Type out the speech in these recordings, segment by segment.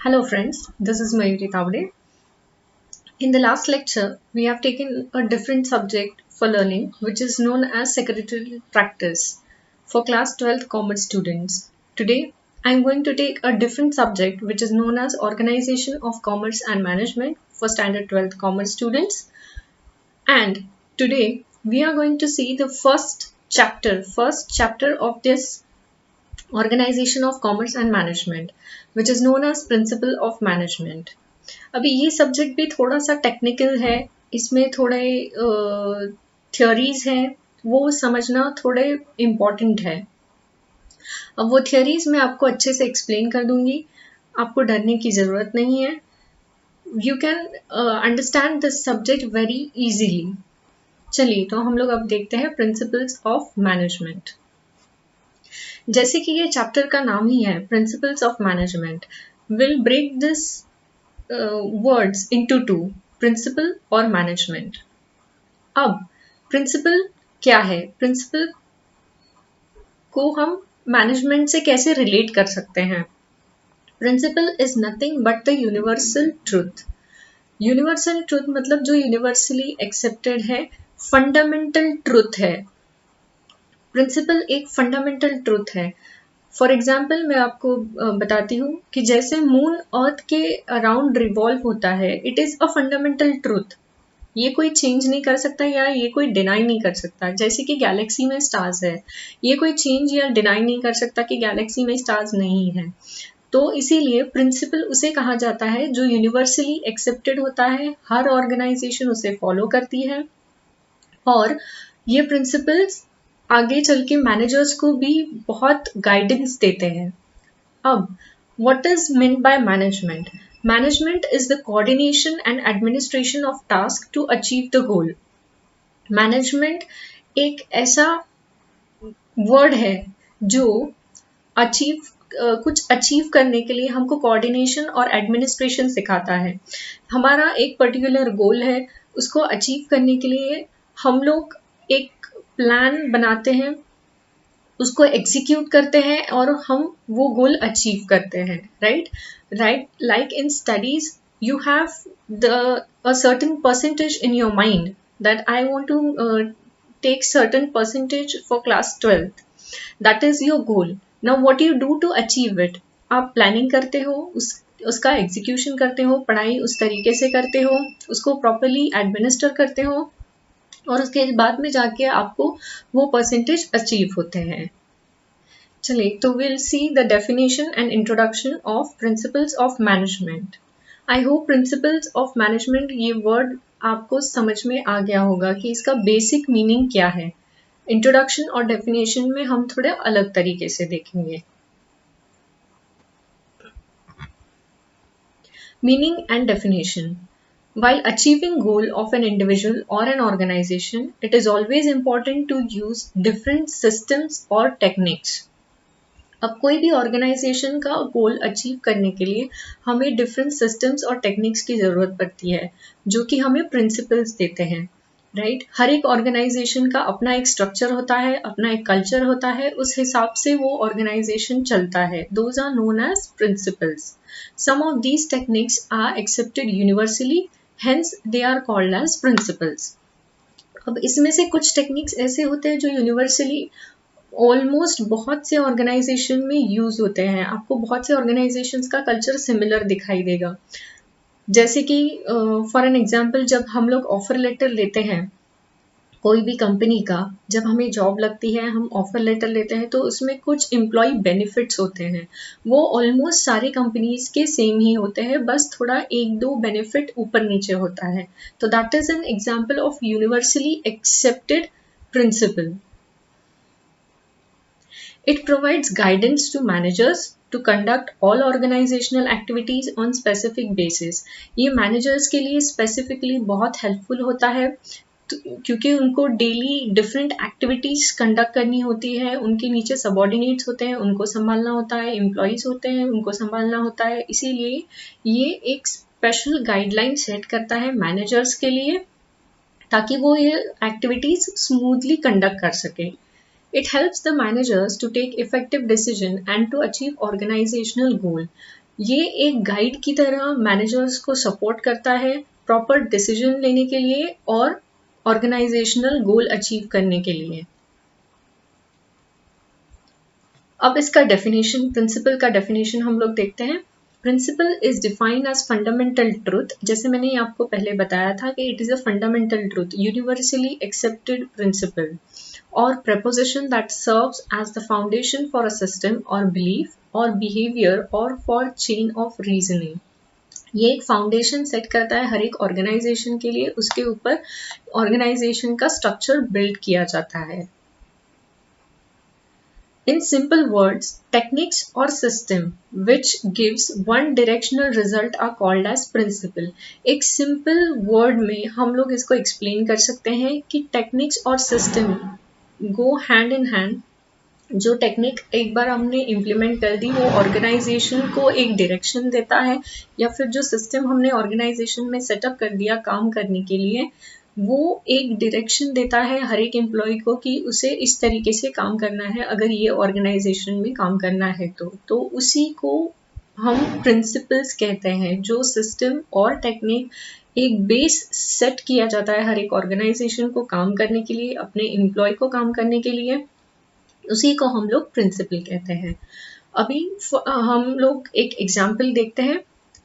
Hello friends, this is Mayuri Tavde. In the last lecture, we have taken a different subject for learning which is known as secretarial practice for class 12th commerce students. Today, I am going to take a different subject which is known as organization of commerce and management for standard 12th commerce students. And today, we are going to see the first chapter of this organization of commerce and management which is known as principle of management. अभी ये subject भी थोड़ा सा technical है, इसमें थोड़े theories हैं, वो समझना थोड़े इम्पॉर्टेंट है। अब वो थ्योरीज मैं आपको अच्छे से एक्सप्लेन कर दूंगी, आपको डरने की ज़रूरत नहीं है। You can understand this subject very easily. चलिए तो हम लोग अब देखते हैं प्रिंसिपल्स ऑफ मैनेजमेंट। जैसे कि ये चैप्टर का नाम ही है principles of management, will break this words into two, principle और management. अब principle क्या है? Principle को हम management से कैसे relate कर सकते हैं? Principle is nothing but the universal truth. Universal truth मतलब जो universally accepted है, fundamental truth है. Principle एक fundamental truth है. फॉर एग्जाम्पल मैं आपको बताती हूँ कि जैसे मून अर्थ के अराउंड रिवॉल्व होता है, it is a fundamental truth. ये कोई चेंज नहीं कर सकता या ये कोई डिनाई नहीं कर सकता। जैसे कि गैलेक्सी में स्टार्स है, ये कोई चेंज या डिनाई नहीं कर सकता कि गैलेक्सी में स्टार्स नहीं है। तो इसीलिए प्रिंसिपल उसे कहा जाता है जो यूनिवर्सली एक्सेप्टेड होता है, हर ऑर्गेनाइजेशन उसे फॉलो करती है और ये प्रिंसिपल्स आगे चल के मैनेजर्स को भी बहुत गाइडेंस देते हैं। अब what is mean by management? Management is the coordination and administration of task to achieve the goal. Management एक ऐसा वर्ड है जो कुछ अचीव करने के लिए हमको कोऑर्डिनेशन और एडमिनिस्ट्रेशन सिखाता है। हमारा एक पर्टिकुलर गोल है, उसको अचीव करने के लिए हम लोग एक प्लान बनाते हैं, उसको एग्जीक्यूट करते हैं और हम वो गोल अचीव करते हैं, right? Like in studies you have a certain percentage in your mind that I want to take certain percentage for class 12th. That is your goal. Now what you do to achieve it? आप planning करते हो, उसका execution करते हो, पढ़ाई उस तरीके से करते हो, उसको प्रॉपरली एडमिनिस्टर करते हो और उसके बाद में जाके आपको वो परसेंटेज अचीव होते हैं। चलिए तो will see the definition and introduction of principles of management. I hope principles of management ये वर्ड आपको समझ में आ गया होगा कि इसका बेसिक मीनिंग क्या है। इंट्रोडक्शन और डेफिनेशन में हम थोड़े अलग तरीके से देखेंगे। Meaning and definition. While achieving goal of an individual or an organization, it is always important to use different systems or techniques. अब कोई भी ऑर्गेनाइजेशन का गोल अचीव करने के लिए हमें डिफरेंट सिस्टम्स और टेक्निक्स की ज़रूरत पड़ती है जो कि हमें प्रिंसिपल्स देते हैं, राइट? हर एक ऑर्गेनाइजेशन का अपना एक स्ट्रक्चर होता है, अपना एक कल्चर होता है, उस हिसाब से वो ऑर्गेनाइजेशन चलता है। Those are known as principles. Some of these techniques are accepted universally, hence they are called as principles. अब इसमें से कुछ टेक्निक्स ऐसे होते हैं जो यूनिवर्सली ऑलमोस्ट बहुत से ऑर्गेनाइजेशन में यूज होते हैं। आपको बहुत से ऑर्गेनाइजेशंस का कल्चर सिमिलर दिखाई देगा। जैसे कि फॉर एन एग्जांपल, जब हम लोग ऑफर लेटर लेते हैं कोई भी कंपनी का, जब हमें जॉब लगती है, हम ऑफर लेटर लेते हैं तो उसमें कुछ एम्प्लॉय बेनिफिट्स होते हैं। वो ऑलमोस्ट सारी कंपनीज के सेम ही होते हैं, बस थोड़ा एक दो बेनिफिट ऊपर नीचे होता है। तो that is an example of universally accepted principal. It provides guidance to managers to conduct all organizational activities on specific basis. ये managers के लिए specifically बहुत helpful होता है क्योंकि उनको डेली डिफरेंट एक्टिविटीज कंडक्ट करनी होती है, उनके नीचे सबॉर्डिनेट्स होते हैं, उनको संभालना होता है, एम्प्लॉयज होते हैं, उनको संभालना होता है। इसीलिए ये एक स्पेशल गाइडलाइन सेट करता है मैनेजर्स के लिए ताकि वो ये एक्टिविटीज स्मूथली कंडक्ट कर सके। It helps the managers to take effective decision and to achieve organizational goal. ये एक गाइड की तरह मैनेजर्स को सपोर्ट करता है प्रॉपर डिसीजन लेने के लिए और ऑर्गेनाइजेशनल गोल अचीव करने के लिए। अब इसका डेफिनेशन, प्रिंसिपल का डेफिनेशन हम लोग देखते हैं। Principle is defined as fundamental truth, जैसे मैंने आपको पहले बताया था कि it is a fundamental truth, universally accepted principle और preposition that serves as the foundation for a system or belief or behavior or for chain of reasoning। ये एक फाउंडेशन सेट करता है हर एक ऑर्गेनाइजेशन के लिए, उसके ऊपर ऑर्गेनाइजेशन का स्ट्रक्चर बिल्ड किया जाता है। In simple words, techniques or system which gives one directional result are called as principle। एक simple word में हम लोग इसको explain कर सकते हैं कि techniques और system go hand in hand। जो टेक्निक एक बार हमने इम्प्लीमेंट कर दी वो ऑर्गेनाइजेशन को एक डायरेक्शन देता है, या फिर जो सिस्टम हमने ऑर्गेनाइजेशन में सेटअप कर दिया काम करने के लिए, वो एक डायरेक्शन देता है हर एक एम्प्लॉय को कि उसे इस तरीके से काम करना है अगर ये ऑर्गेनाइजेशन में काम करना है तो उसी को हम प्रिंसिपल्स कहते हैं। जो सिस्टम और टेक्निक एक बेस सेट किया जाता है हर एक ऑर्गेनाइजेशन को काम करने के लिए, अपने एम्प्लॉय को काम करने के लिए, उसी को हम लोग प्रिंसिपल कहते हैं। अभी हम लोग एक एग्जाम्पल देखते हैं।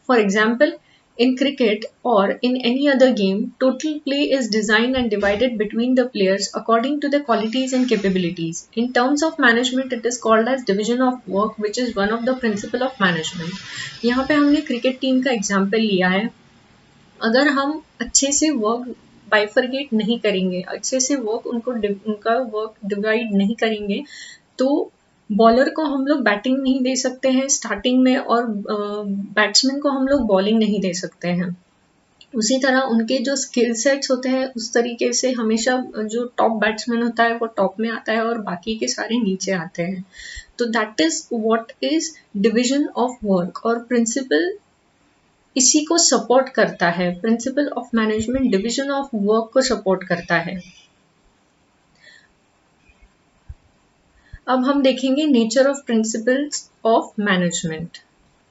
For example, in cricket or in any other game, total play is designed and divided between the players according to their qualities and capabilities. In terms of management, it is called as division of work, which is one of the principle of management। यहाँ पे हमने cricket team का example लिया है। अगर हम अच्छे से वर्क बाइफरगेट नहीं करेंगे, अच्छे से वर्क उनका वर्क डिवाइड नहीं करेंगे, तो बॉलर को हम लोग बैटिंग नहीं दे सकते हैं स्टार्टिंग में, और बैट्समैन को हम लोग बॉलिंग नहीं दे सकते हैं। उसी तरह उनके जो स्किल सेट्स होते हैं उस तरीके से हमेशा जो टॉप बैट्समैन होता है वो टॉप में आता है और बाकी के सारे नीचे आते हैं। तो that is what is division of work, और प्रिंसिपल इसी को सपोर्ट करता है। Principle of management division of work को सपोर्ट करता है। अब हम देखेंगे nature of principles of management.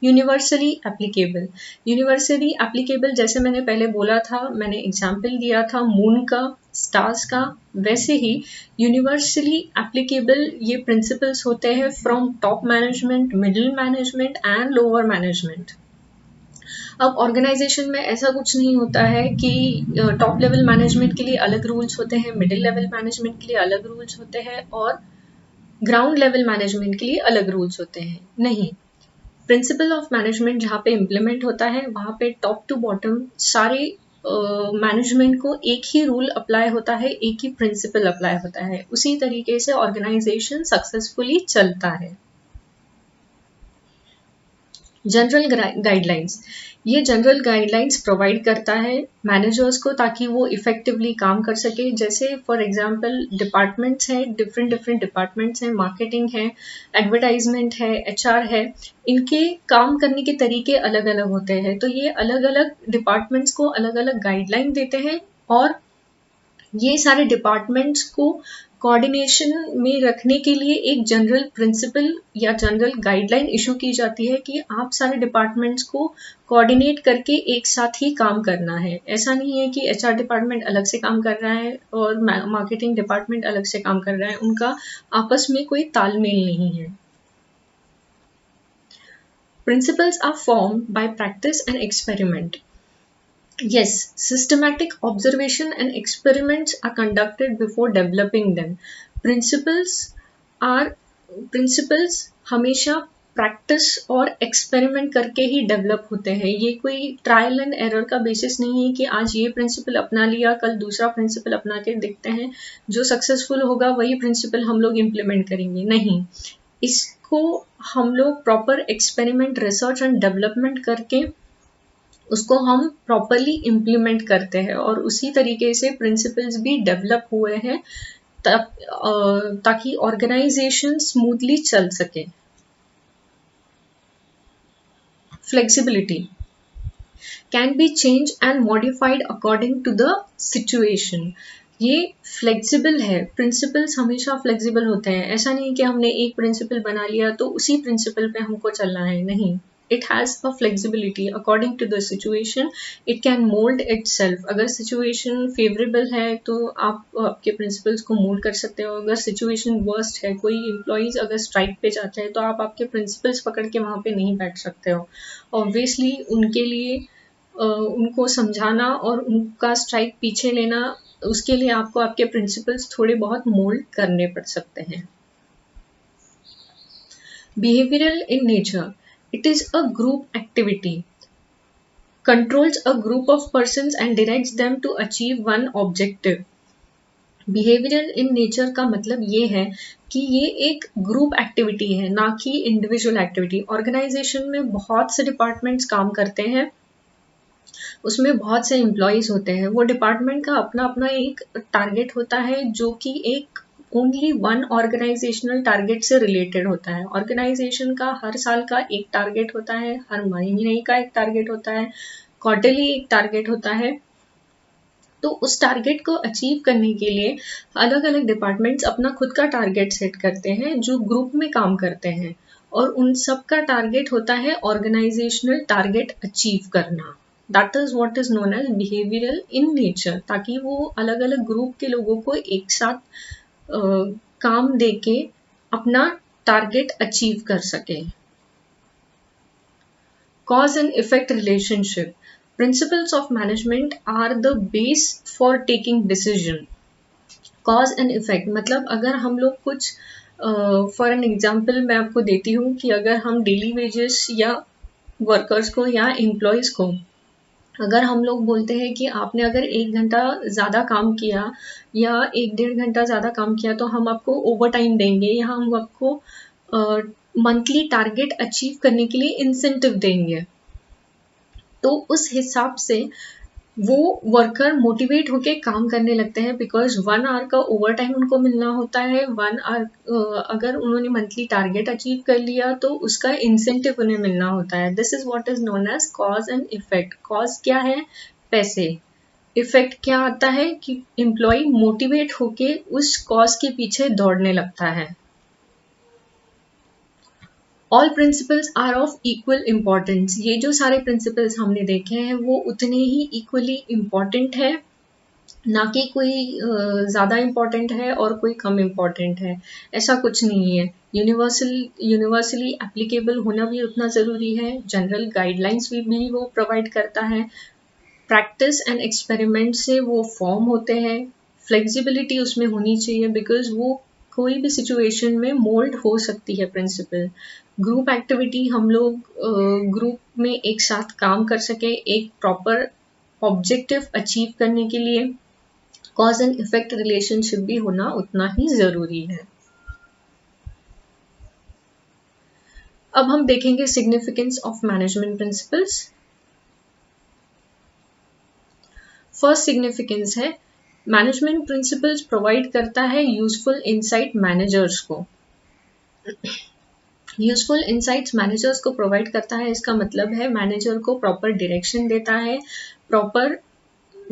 Universally applicable, universally applicable जैसे मैंने पहले बोला था, मैंने एग्जाम्पल दिया था मून का, स्टार्स का, वैसे ही यूनिवर्सली एप्लीकेबल ये प्रिंसिपल्स होते हैं from top management, middle management and lower management. अब ऑर्गेनाइजेशन में ऐसा कुछ नहीं होता है कि टॉप लेवल मैनेजमेंट के लिए अलग रूल्स होते हैं, मिडिल लेवल मैनेजमेंट के लिए अलग रूल्स होते हैं और ग्राउंड लेवल मैनेजमेंट के लिए अलग रूल्स होते हैं। नहीं, प्रिंसिपल ऑफ मैनेजमेंट जहाँ पे इम्प्लीमेंट होता है वहाँ पे टॉप टू बॉटम सारे मैनेजमेंट को एक ही रूल अप्लाई होता है, एक ही प्रिंसिपल अप्लाई होता है। उसी तरीके से ऑर्गेनाइजेशन सक्सेसफुली चलता है। जनरल गाइडलाइंस, ये जनरल गाइडलाइंस प्रोवाइड करता है मैनेजर्स को ताकि वो इफेक्टिवली काम कर सके। जैसे फॉर एग्जांपल डिपार्टमेंट्स हैं, डिफरेंट डिफरेंट डिपार्टमेंट्स हैं, मार्केटिंग है, एडवर्टाइजमेंट है, एचआर है, इनके काम करने के तरीके अलग अलग होते हैं। तो ये अलग अलग डिपार्टमेंट्स को अलग अलग गाइडलाइन देते हैं और ये सारे डिपार्टमेंट्स को कोऑर्डिनेशन में रखने के लिए एक जनरल प्रिंसिपल या जनरल गाइडलाइन इशू की जाती है कि आप सारे डिपार्टमेंट्स को कोऑर्डिनेट करके एक साथ ही काम करना है। ऐसा नहीं है कि एचआर डिपार्टमेंट अलग से काम कर रहा है और मार्केटिंग डिपार्टमेंट अलग से काम कर रहा है, उनका आपस में कोई तालमेल नहीं है। Principles are formed by practice and experiment. Yes, systematic observation and experiments are conducted before developing them. Principles हमेशा प्रैक्टिस और एक्सपेरिमेंट करके ही डेवलप होते हैं। ये कोई ट्रायल एंड एरर का बेसिस नहीं है कि आज ये प्रिंसिपल अपना लिया कल दूसरा प्रिंसिपल अपना के देखते हैं, जो सक्सेसफुल होगा वही प्रिंसिपल हम लोग इम्प्लीमेंट करेंगे। नहीं, इसको हम लोग proper experiment, research and development करके उसको हम प्रॉपरली इम्प्लीमेंट करते हैं और उसी तरीके से प्रिंसिपल्स भी डेवलप हुए हैं ताकि ऑर्गेनाइजेशन स्मूथली चल सके। Flexibility can be change and modified according to the situation. ये फ्लेक्सिबल है, प्रिंसिपल्स हमेशा फ्लेक्सिबल होते हैं। ऐसा नहीं कि हमने एक प्रिंसिपल बना लिया तो उसी प्रिंसिपल पे हमको चलना है, नहीं, it has a flexibility according to the situation. It can mold itself. अगर situation favorable है तो आप आपके principles को mold कर सकते हो. अगर situation worst है, कोई employees अगर strike पे जाते हैं तो आप आपके principles पकड़ के वहाँ पे नहीं बैठ सकते हो. Obviously उनके लिए उनको समझाना और उनका स्ट्राइक पीछे लेना, उसके लिए आपको आपके प्रिंसिपल्स थोड़े बहुत मोल्ड करने पड़ सकते हैं. Behavioural in nature, it is a group activity, controls a group of persons and directs them to achieve one objective. Behavioural in nature का मतलब ये है कि ये एक ग्रुप एक्टिविटी है, ना कि इंडिविजुअल एक्टिविटी. ऑर्गेनाइजेशन में बहुत से डिपार्टमेंट्स काम करते हैं, उसमें बहुत से एम्प्लॉयज होते हैं. वो डिपार्टमेंट का अपना अपना एक टारगेट होता है जो कि एक ओनली वन ऑर्गेनाइजेशनल टारगेट से रिलेटेड होता है. ऑर्गेनाइजेशन का हर साल का एक टारगेट होता है, हर महीने का एक टारगेट होता है, क्वार्टरली एक टारगेट होता है. तो उस टारगेट को अचीव करने के लिए अलग अलग डिपार्टमेंट्स अपना खुद का टारगेट सेट करते हैं जो ग्रुप में काम करते हैं, और उन सब का टारगेट होता है ऑर्गेनाइजेशनल टारगेट अचीव करना. That is what is known as behavioural in nature, ताकि वो अलग अलग ग्रुप के लोगों को एक साथ काम देके अपना टारगेट अचीव कर सके. Cause and effect relationship, principles of management are the base for taking decision. cause and effect मतलब अगर हम लोग कुछ फॉर एन एग्जाम्पल मैं आपको देती हूँ कि अगर हम डेली वेजेस या वर्कर्स को या एम्प्लॉयज को अगर हम लोग बोलते हैं कि आपने अगर 1 घंटा ज़्यादा काम किया या 1-1.5 घंटा ज़्यादा काम किया तो हम आपको ओवर टाइम देंगे या हम आपको मंथली टारगेट अचीव करने के लिए इंसेंटिव देंगे, तो उस हिसाब से वो वर्कर मोटिवेट होके काम करने लगते हैं, बिकॉज 1 आवर का ओवर टाइम उनको मिलना होता है. 1 आवर अगर उन्होंने मंथली टारगेट अचीव कर लिया तो उसका इंसेंटिव उन्हें मिलना होता है. This is what is known as cause and effect. Cause क्या है? पैसे. इफेक्ट क्या आता है कि एम्प्लॉय मोटिवेट होके उस कॉज के पीछे दौड़ने लगता है. All principles are of equal importance. ये जो सारे प्रिंसिपल्स हमने देखे हैं वो उतने ही इक्वली इम्पॉर्टेंट है, ना कि कोई ज़्यादा इम्पॉर्टेंट है और कोई कम इम्पॉर्टेंट है. ऐसा कुछ नहीं है. यूनिवर्सली एप्लीकेबल होना भी उतना ज़रूरी है. जनरल गाइडलाइंस भी वो प्रोवाइड करता है. प्रैक्टिस एंड एक्सपेरिमेंट से वो फॉर्म होते हैं. फ्लेक्सिबिलिटी उसमें होनी चाहिए, बिकॉज वो कोई भी सिचुएशन में मोल्ड हो सकती है प्रिंसिपल. ग्रुप एक्टिविटी, हम लोग ग्रुप में एक साथ काम कर सके एक प्रॉपर ऑब्जेक्टिव अचीव करने के लिए. कॉज एंड इफेक्ट रिलेशनशिप भी होना उतना ही जरूरी है. अब हम देखेंगे significance of management principles. First significance है मैनेजमेंट प्रिंसिपल्स प्रोवाइड करता है यूजफुल इंसाइट मैनेजर्स को. यूजफुल इंसाइट्स मैनेजर्स को प्रोवाइड करता है, इसका मतलब है मैनेजर को प्रॉपर डायरेक्शन देता है, प्रॉपर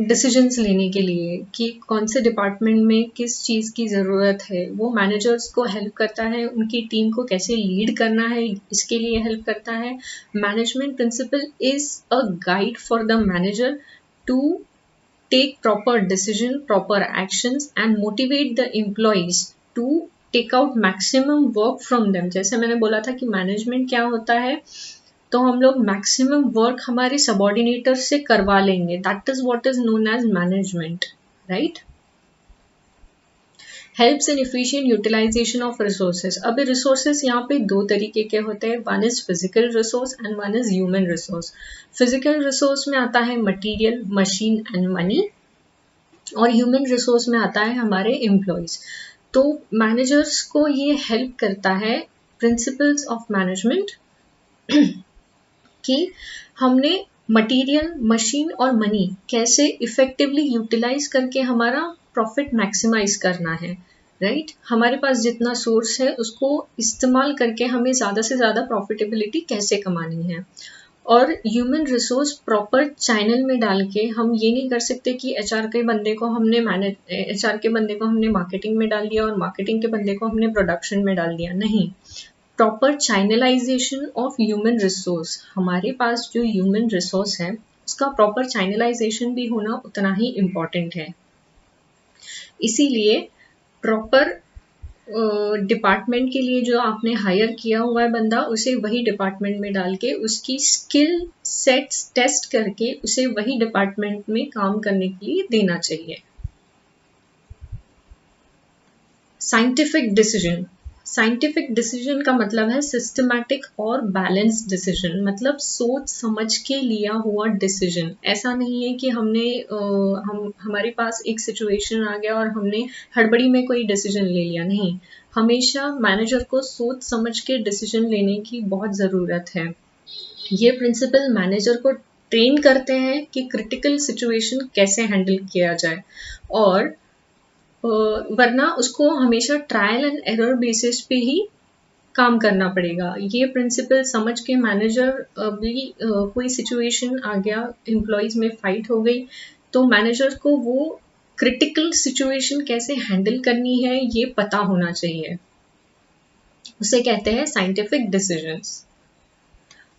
डिसीजंस लेने के लिए कि कौन से डिपार्टमेंट में किस चीज़ की ज़रूरत है. वो मैनेजर्स को हेल्प करता है, उनकी टीम को कैसे लीड करना है इसके लिए हेल्प करता है. Management principle is a guide for the manager to take proper decision, proper actions and motivate the employees to take out maximum work from them. जैसे मैंने बोला था कि मैनेजमेंट क्या होता है, तो हम लोग मैक्सिमम वर्क हमारे सबॉर्डिनेटर से करवा लेंगे. That is what is known as management, right. Helps in efficient utilisation of resources. अभी रिसोर्सेज यहाँ पे 2 तरीके के होते हैं. One is physical resource and one is human resource. Physical resource में आता है मटीरियल, मशीन एंड मनी, और ह्यूमन रिसोर्स में आता है हमारे एम्प्लॉयज. तो मैनेजर्स को ये हेल्प करता है प्रिंसिपल्स ऑफ मैनेजमेंट कि हमने मटेरियल, मशीन और मनी कैसे इफेक्टिवली यूटिलाइज करके हमारा प्रॉफिट मैक्सिमाइज करना है, राइट. हमारे पास जितना सोर्स है उसको इस्तेमाल करके हमें ज़्यादा से ज़्यादा प्रॉफिटेबिलिटी कैसे कमानी है. और ह्यूमन रिसोर्स प्रॉपर चैनल में डाल के हम ये नहीं कर सकते कि एचआर के बंदे को हमने मार्केटिंग में डाल दिया और मार्केटिंग के बंदे को हमने प्रोडक्शन में डाल दिया. नहीं, proper channelisation of human resource, हमारे पास जो ह्यूमन रिसोर्स है उसका प्रॉपर चैनलाइजेशन भी होना उतना ही इम्पॉर्टेंट है। इसीलिए प्रॉपर डिपार्टमेंट के लिए जो आपने हायर किया हुआ है बंदा, उसे वही डिपार्टमेंट में डाल के उसकी स्किल सेट्स टेस्ट करके उसे वही डिपार्टमेंट में काम करने के लिए देना चाहिए। साइंटिफिक डिसीजन, साइंटिफिक डिसीजन का मतलब है सिस्टमैटिक और बैलेंस डिसीजन, मतलब सोच समझ के लिया हुआ डिसीजन। ऐसा नहीं है कि हमारे पास एक सिचुएशन आ गया और हमने हड़बड़ी में कोई डिसीजन ले लिया, नहीं। हमेशा मैनेजर को सोच समझ के डिसीजन लेने की बहुत ज़रूरत है। ये प्रिंसिपल मैनेजर को ट्रेन करते हैं कि क्रिटिकल सिचुएशन कैसे हैंडल किया जाए, और वरना उसको हमेशा ट्रायल एंड एरर बेसिस पे ही काम करना पड़ेगा। ये प्रिंसिपल समझ के मैनेजर भी कोई सिचुएशन आ गया, एम्प्लॉयज में फाइट हो गई, तो मैनेजर को वो क्रिटिकल सिचुएशन कैसे हैंडल करनी है ये पता होना चाहिए। उसे कहते हैं scientific decisions.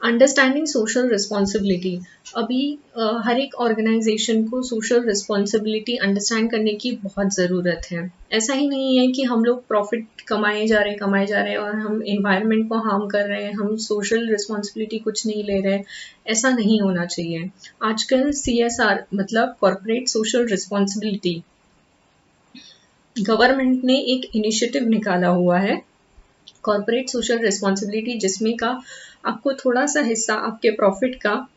Understanding social responsibility, अभी हर एक ऑर्गेनाइजेशन को सोशल रिस्पॉन्सिबिलिटी अंडरस्टैंड करने की बहुत ज़रूरत है। ऐसा ही नहीं है कि हम लोग प्रॉफिट कमाए जा रहे हैं और हम इन्वायरमेंट को हार्म कर रहे हैं, हम सोशल रिस्पॉन्सिबिलिटी कुछ नहीं ले रहे। ऐसा नहीं होना चाहिए। आजकल CSR मतलब कॉर्पोरेट सोशल रिस्पॉन्सिबिलिटी, गवर्नमेंट ने एक इनिशिएटिव निकाला हुआ है कॉर्पोरेट सोशल रिस्पॉन्सिबिलिटी, जिसमें का आपको थोड़ा सा हिस्सा आपके प्रॉफिट का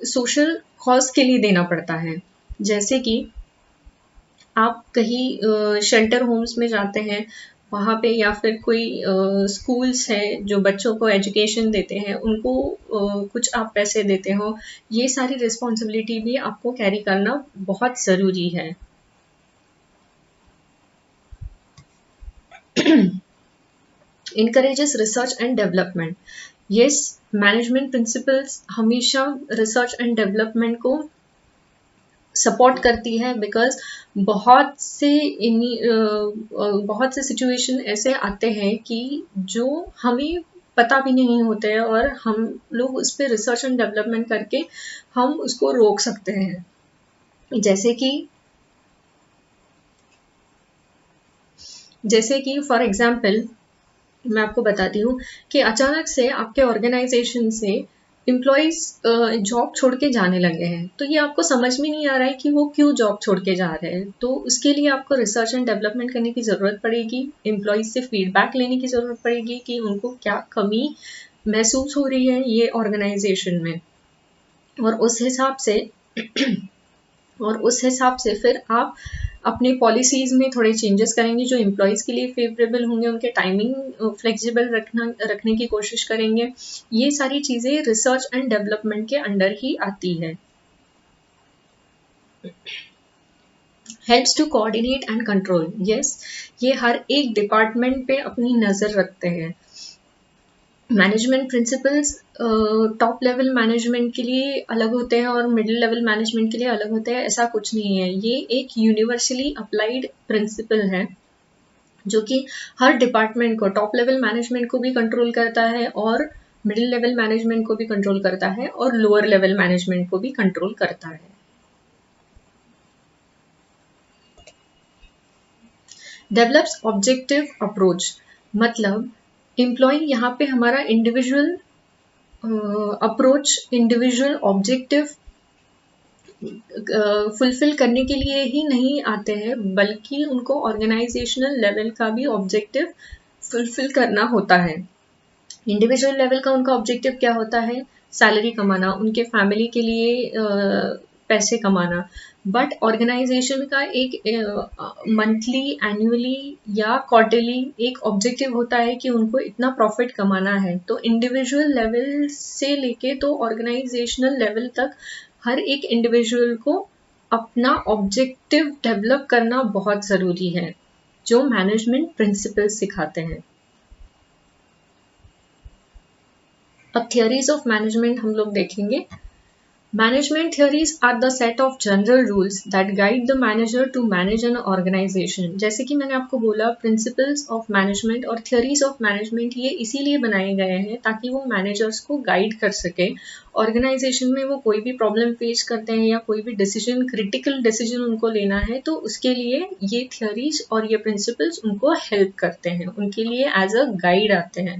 सोशल कॉज के लिए देना पड़ता है। जैसे कि आप कहीं शेल्टर होम्स में जाते हैं, वहाँ पे, या फिर कोई स्कूल्स है जो बच्चों को एजुकेशन देते हैं, उनको कुछ आप पैसे देते हो, ये सारी रिस्पॉन्सिबिलिटी भी आपको कैरी करना बहुत ज़रूरी है। encourages research and development. Yes, management principles हमेशा रिसर्च एंड डेवलपमेंट को सपोर्ट करती है, बिकॉज बहुत से सिचुएशन ऐसे आते हैं कि जो हमें पता भी नहीं होते हैं, और हम लोग उस पर रिसर्च एंड डेवलपमेंट करके हम उसको रोक सकते हैं। जैसे कि फॉर एग्जाम्पल मैं आपको बताती हूँ कि अचानक से आपके ऑर्गेनाइजेशन से एम्प्लॉयज जॉब छोड़ के जाने लगे हैं, तो ये आपको समझ में नहीं आ रहा है कि वो क्यों जॉब छोड़ के जा रहे हैं। तो उसके लिए आपको रिसर्च एंड डेवलपमेंट करने की ज़रूरत पड़ेगी, एम्प्लॉयज से फीडबैक लेने की ज़रूरत पड़ेगी कि उनको क्या कमी महसूस हो रही है ये ऑर्गेनाइजेशन में, और उस हिसाब से फिर आप अपने पॉलिसीज में थोड़े चेंजेस करेंगे जो एम्प्लॉयज़ के लिए फेवरेबल होंगे, उनके टाइमिंग फ्लेक्सिबल रखने की कोशिश करेंगे। ये सारी चीज़ें रिसर्च एंड डेवलपमेंट के अंडर ही आती है। Helps to coordinate and control, yes, ये हर एक डिपार्टमेंट पे अपनी नज़र रखते हैं। Management principles top level management के लिए अलग होते हैं और मिडिल लेवल मैनेजमेंट के लिए अलग होते हैं, ऐसा कुछ नहीं है। ये एक यूनिवर्सली अप्लाइड प्रिंसिपल है जो कि हर डिपार्टमेंट को, टॉप लेवल मैनेजमेंट को भी कंट्रोल करता है, और मिडिल लेवल मैनेजमेंट को भी कंट्रोल करता है, और लोअर लेवल मैनेजमेंट को भी कंट्रोल करता है। डेवलप्स ऑब्जेक्टिव अप्रोच, मतलब एम्प्लॉय यहाँ पे हमारा individual approach, individual objective fulfil करने के लिए ही नहीं आते हैं, बल्कि उनको ऑर्गेनाइजेशनल लेवल का भी ऑब्जेक्टिव फुलफिल करना होता है। इंडिविजुअल लेवल का उनका ऑब्जेक्टिव क्या होता है? सैलरी कमाना, उनके फैमिली के लिए पैसे कमाना। बट ऑर्गेनाइजेशन का एक मंथली, एनुअली या क्वार्टरली एक ऑब्जेक्टिव होता है कि उनको इतना प्रॉफिट कमाना है। तो इंडिविजुअल लेवल से लेके तो ऑर्गेनाइजेशनल लेवल तक हर एक इंडिविजुअल को अपना ऑब्जेक्टिव डेवलप करना बहुत ज़रूरी है, जो मैनेजमेंट प्रिंसिपल सिखाते हैं। अब थियरीज ऑफ मैनेजमेंट हम लोग देखेंगे। Management theories are the set of general rules that guide the manager to manage an organization. जैसे कि मैंने आपको बोला, principles of management और theories of management ये इसीलिए बनाए गए हैं ताकि वो managers को guide कर सके. Organization में वो कोई भी problem face करते हैं या कोई भी decision, critical decision उनको लेना है, तो उसके लिए ये theories और ये principles उनको help करते हैं, उनके लिए as a guide आते हैं.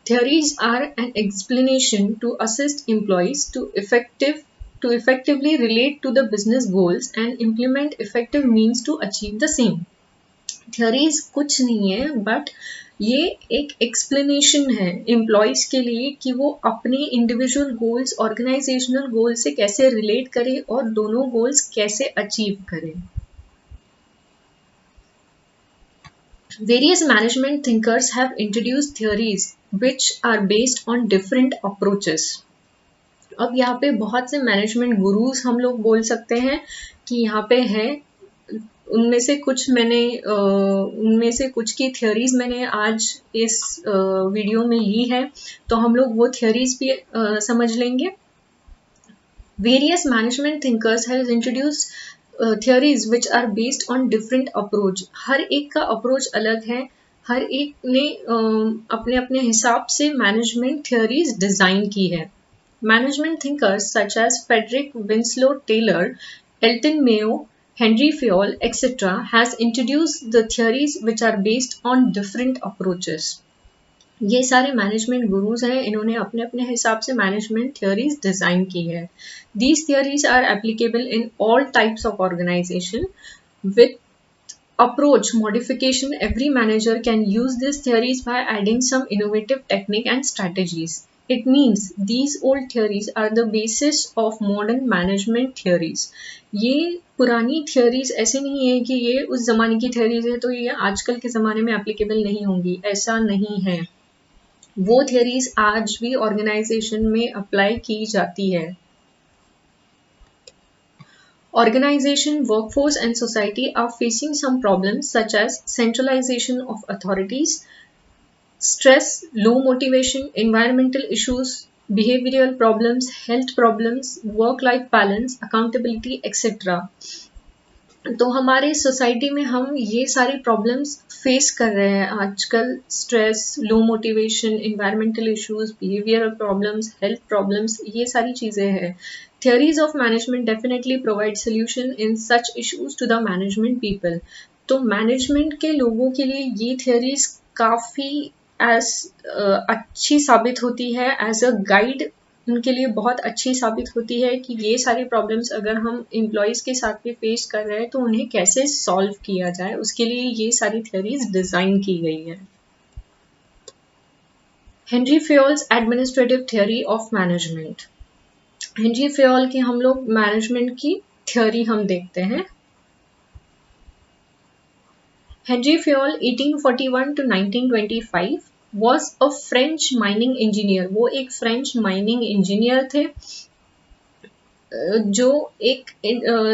Theories are an explanation to assist employees to effectively relate to the business goals and implement effective means to achieve the same. Theories कुछ नहीं है, but ये एक explanation है employees के लिए कि वो अपने individual goals, organizational goals से कैसे relate करें और दोनों goals कैसे achieve करें. Various management thinkers have introduced theories which are based on different approaches. अब यहाँ पे बहुत से मैनेजमेंट गुरुज हम लोग बोल सकते हैं कि यहाँ पे हैं, उनमें से कुछ की थियोरीज मैंने आज इस वीडियो में ली है, तो हम लोग वो थियोरीज भी समझ लेंगे. Various management thinkers has introduced theories which are based on different approach. हर एक का अप्रोच अलग है, हर एक ने अपने अपने हिसाब से मैनेजमेंट थियोरीज डिजाइन की है. Management thinkers such as Frederick Winslow Taylor, Elton Mayo, Henry Fayol etc. has introduced the theories which are based on different approaches. ये सारे मैनेजमेंट गुरुज हैं, इन्होंने अपने अपने हिसाब से मैनेजमेंट थियोरीज डिजाइन की है. These theories are applicable in all types of organization. With approach modification, every manager can use these theories by adding some innovative technique and strategies. It means these old theories are the basis of modern management theories. ये पुरानी theories ऐसे नहीं है कि ये उस जमाने की theories है तो ये आजकल के ज़माने में applicable नहीं होंगी, ऐसा नहीं है. वो theories आज भी organization में apply की जाती है. Organization, workforce and society are facing some problems such as centralization of authorities, stress, low motivation, environmental issues, behavioral problems, health problems, work-life balance, accountability, etc. तो हमारे सोसाइटी में हम ये सारी प्रॉब्लम्स फेस कर रहे हैं आजकल. Stress, low motivation, environmental issues, behavioural problems, health problems, ये सारी चीज़ें हैं. Theories of management definitely provide solution in such issues to the management people. तो मैनेजमेंट के लोगों के लिए ये theories काफ़ी अच्छी साबित होती है, एज अ गाइड उनके लिए बहुत अच्छी साबित होती है कि ये सारी प्रॉब्लम्स अगर हम एम्प्लॉयज़ के साथ भी फेस कर रहे हैं तो उन्हें कैसे सॉल्व किया जाए, उसके लिए ये सारी थियरीज डिज़ाइन की गई है. Henry Fayol's administrative theory of management. Henry Fayol की हम लोग मैनेजमेंट की थियोरी हम देखते हैं. Henry Fayol 1841 to 1925 was a French mining engineer. वो एक फ्रेंच माइनिंग इंजीनियर थे जो एक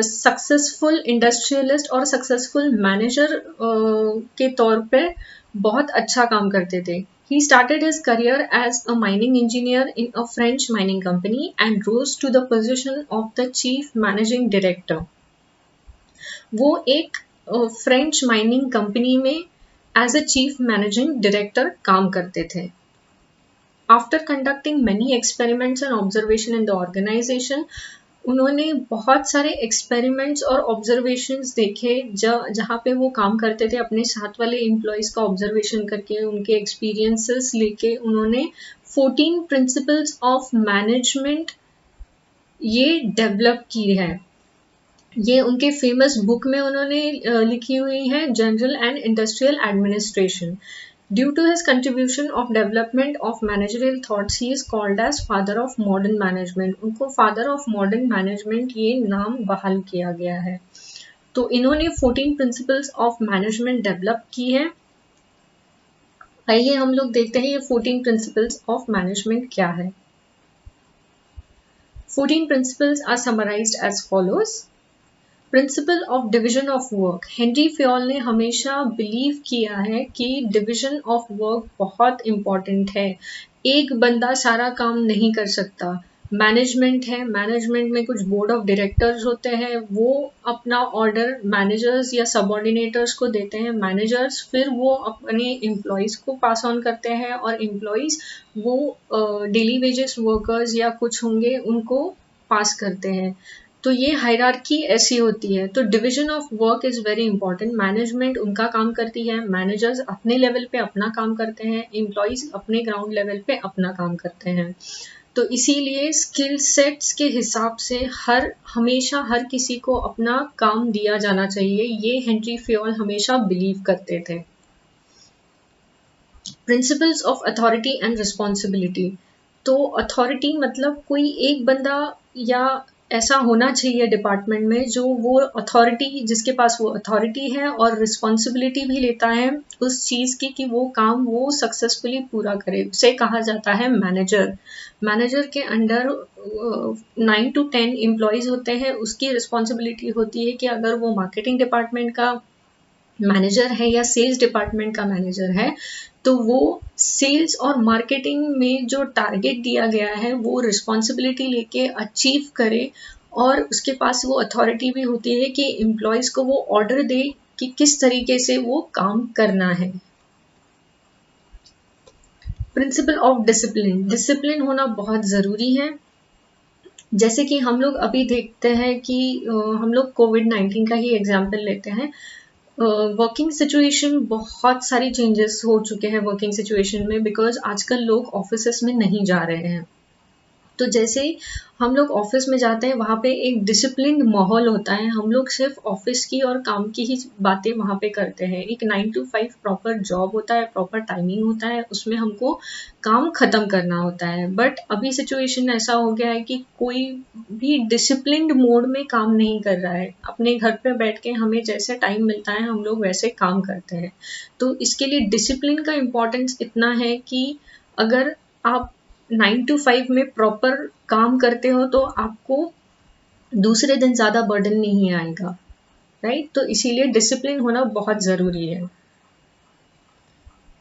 सक्सेसफुल इंडस्ट्रियलिस्ट और सक्सेसफुल मैनेजर के तौर पे बहुत अच्छा काम करते थे. He started his career as a mining engineer in a French mining company and rose to the position of the chief managing director. वो एक फ्रेंच माइनिंग कंपनी में as a chief managing director काम करते थे. After conducting many experiments and observation in the organisation, उन्होंने बहुत सारे experiments और ऑब्जर्वेशंस देखे जहाँ पे वो काम करते थे. अपने साथ वाले एम्प्लॉयज़ का ऑब्जर्वेशन करके उनके एक्सपीरियंसेस लेके उन्होंने 14 प्रिंसिपल्स ऑफ मैनेजमेंट ये डेवलप की है. ये उनके फेमस बुक में उन्होंने लिखी हुई है, general and industrial administration. Due to his contribution of development of managerial thoughts he is called as father of modern management. उनको फादर ऑफ मॉडर्न मैनेजमेंट ये नाम बहाल किया गया है. तो इन्होंने 14 प्रिंसिपल्स ऑफ मैनेजमेंट डेवलप की है. आइए हम लोग देखते हैं ये 14 प्रिंसिपल्स ऑफ मैनेजमेंट क्या है. 14 principles are summarised as follows. Principle of division of work. Henry Fayol ने हमेशा बिलीव किया है कि डिवीजन ऑफ वर्क बहुत इम्पॉर्टेंट है. एक बंदा सारा काम नहीं कर सकता. मैनेजमेंट है, मैनेजमेंट में कुछ बोर्ड ऑफ डायरेक्टर्स होते हैं, वो अपना ऑर्डर मैनेजर्स या सबऑर्डिनेटर्स को देते हैं, मैनेजर्स फिर वो अपने एम्प्लॉयज़ को पास ऑन करते हैं और एम्प्लॉयज़ वो डेली वेजेस वर्कर्स या कुछ होंगे उनको पास करते हैं। तो ये हायरार्की ऐसी होती है। तो division of work is very important. Management उनका काम करती है, मैनेजर्स अपने लेवल पे अपना काम करते हैं, एम्प्लॉयज़ अपने ग्राउंड लेवल पे अपना काम करते हैं। तो इसीलिए स्किल सेट्स के हिसाब से हमेशा हर किसी को अपना काम दिया जाना चाहिए, ये हेनरी फ्योल हमेशा बिलीव करते थे। Principles of authority and responsibility. तो अथॉरिटी मतलब कोई एक बंदा या ऐसा होना चाहिए डिपार्टमेंट में जो वो अथॉरिटी, जिसके पास वो अथॉरिटी है और रिस्पॉन्सिबिलिटी भी लेता है उस चीज़ की कि वो काम वो सक्सेसफुली पूरा करे, उसे कहा जाता है मैनेजर। मैनेजर के अंडर 9 to 10 एम्प्लॉयज़ होते हैं। उसकी रिस्पॉन्सिबिलिटी होती है कि अगर वो मार्केटिंग डिपार्टमेंट का मैनेजर है या सेल्स डिपार्टमेंट का मैनेजर है तो वो सेल्स और मार्केटिंग में जो टारगेट दिया गया है वो रिस्पॉन्सिबिलिटी लेके अचीव करे, और उसके पास वो अथॉरिटी भी होती है कि एम्प्लॉयज़ को वो ऑर्डर दे कि किस तरीके से वो काम करना है। Principle of discipline. डिसिप्लिन होना बहुत ज़रूरी है। जैसे कि हम लोग अभी देखते हैं कि हम लोग कोविड-19 का ही एग्जाम्पल लेते हैं। वर्किंग सिचुएशन बहुत सारी चेंजेस हो चुके हैं वर्किंग सिचुएशन में, बिकॉज आजकल लोग ऑफिसेस में नहीं जा रहे हैं। तो जैसे हम लोग ऑफिस में जाते हैं वहाँ पे एक डिसिप्लिन माहौल होता है, हम लोग सिर्फ ऑफिस की और काम की ही बातें वहाँ पे करते हैं। एक 9 to 5 प्रॉपर जॉब होता है, प्रॉपर टाइमिंग होता है, उसमें हमको काम खत्म करना होता है। बट अभी सिचुएशन ऐसा हो गया है कि कोई भी डिसिप्लिन्ड मोड में काम नहीं कर रहा है। अपने घर पे बैठ के हमें जैसे टाइम मिलता है हम लोग वैसे काम करते हैं। तो इसके लिए डिसिप्लिन का इम्पोर्टेंस इतना है कि अगर आप 9 to 5 में प्रॉपर काम करते हो तो आपको दूसरे दिन ज़्यादा बर्डन नहीं आएगा, राइट? तो इसीलिए डिसिप्लिन होना बहुत ज़रूरी है।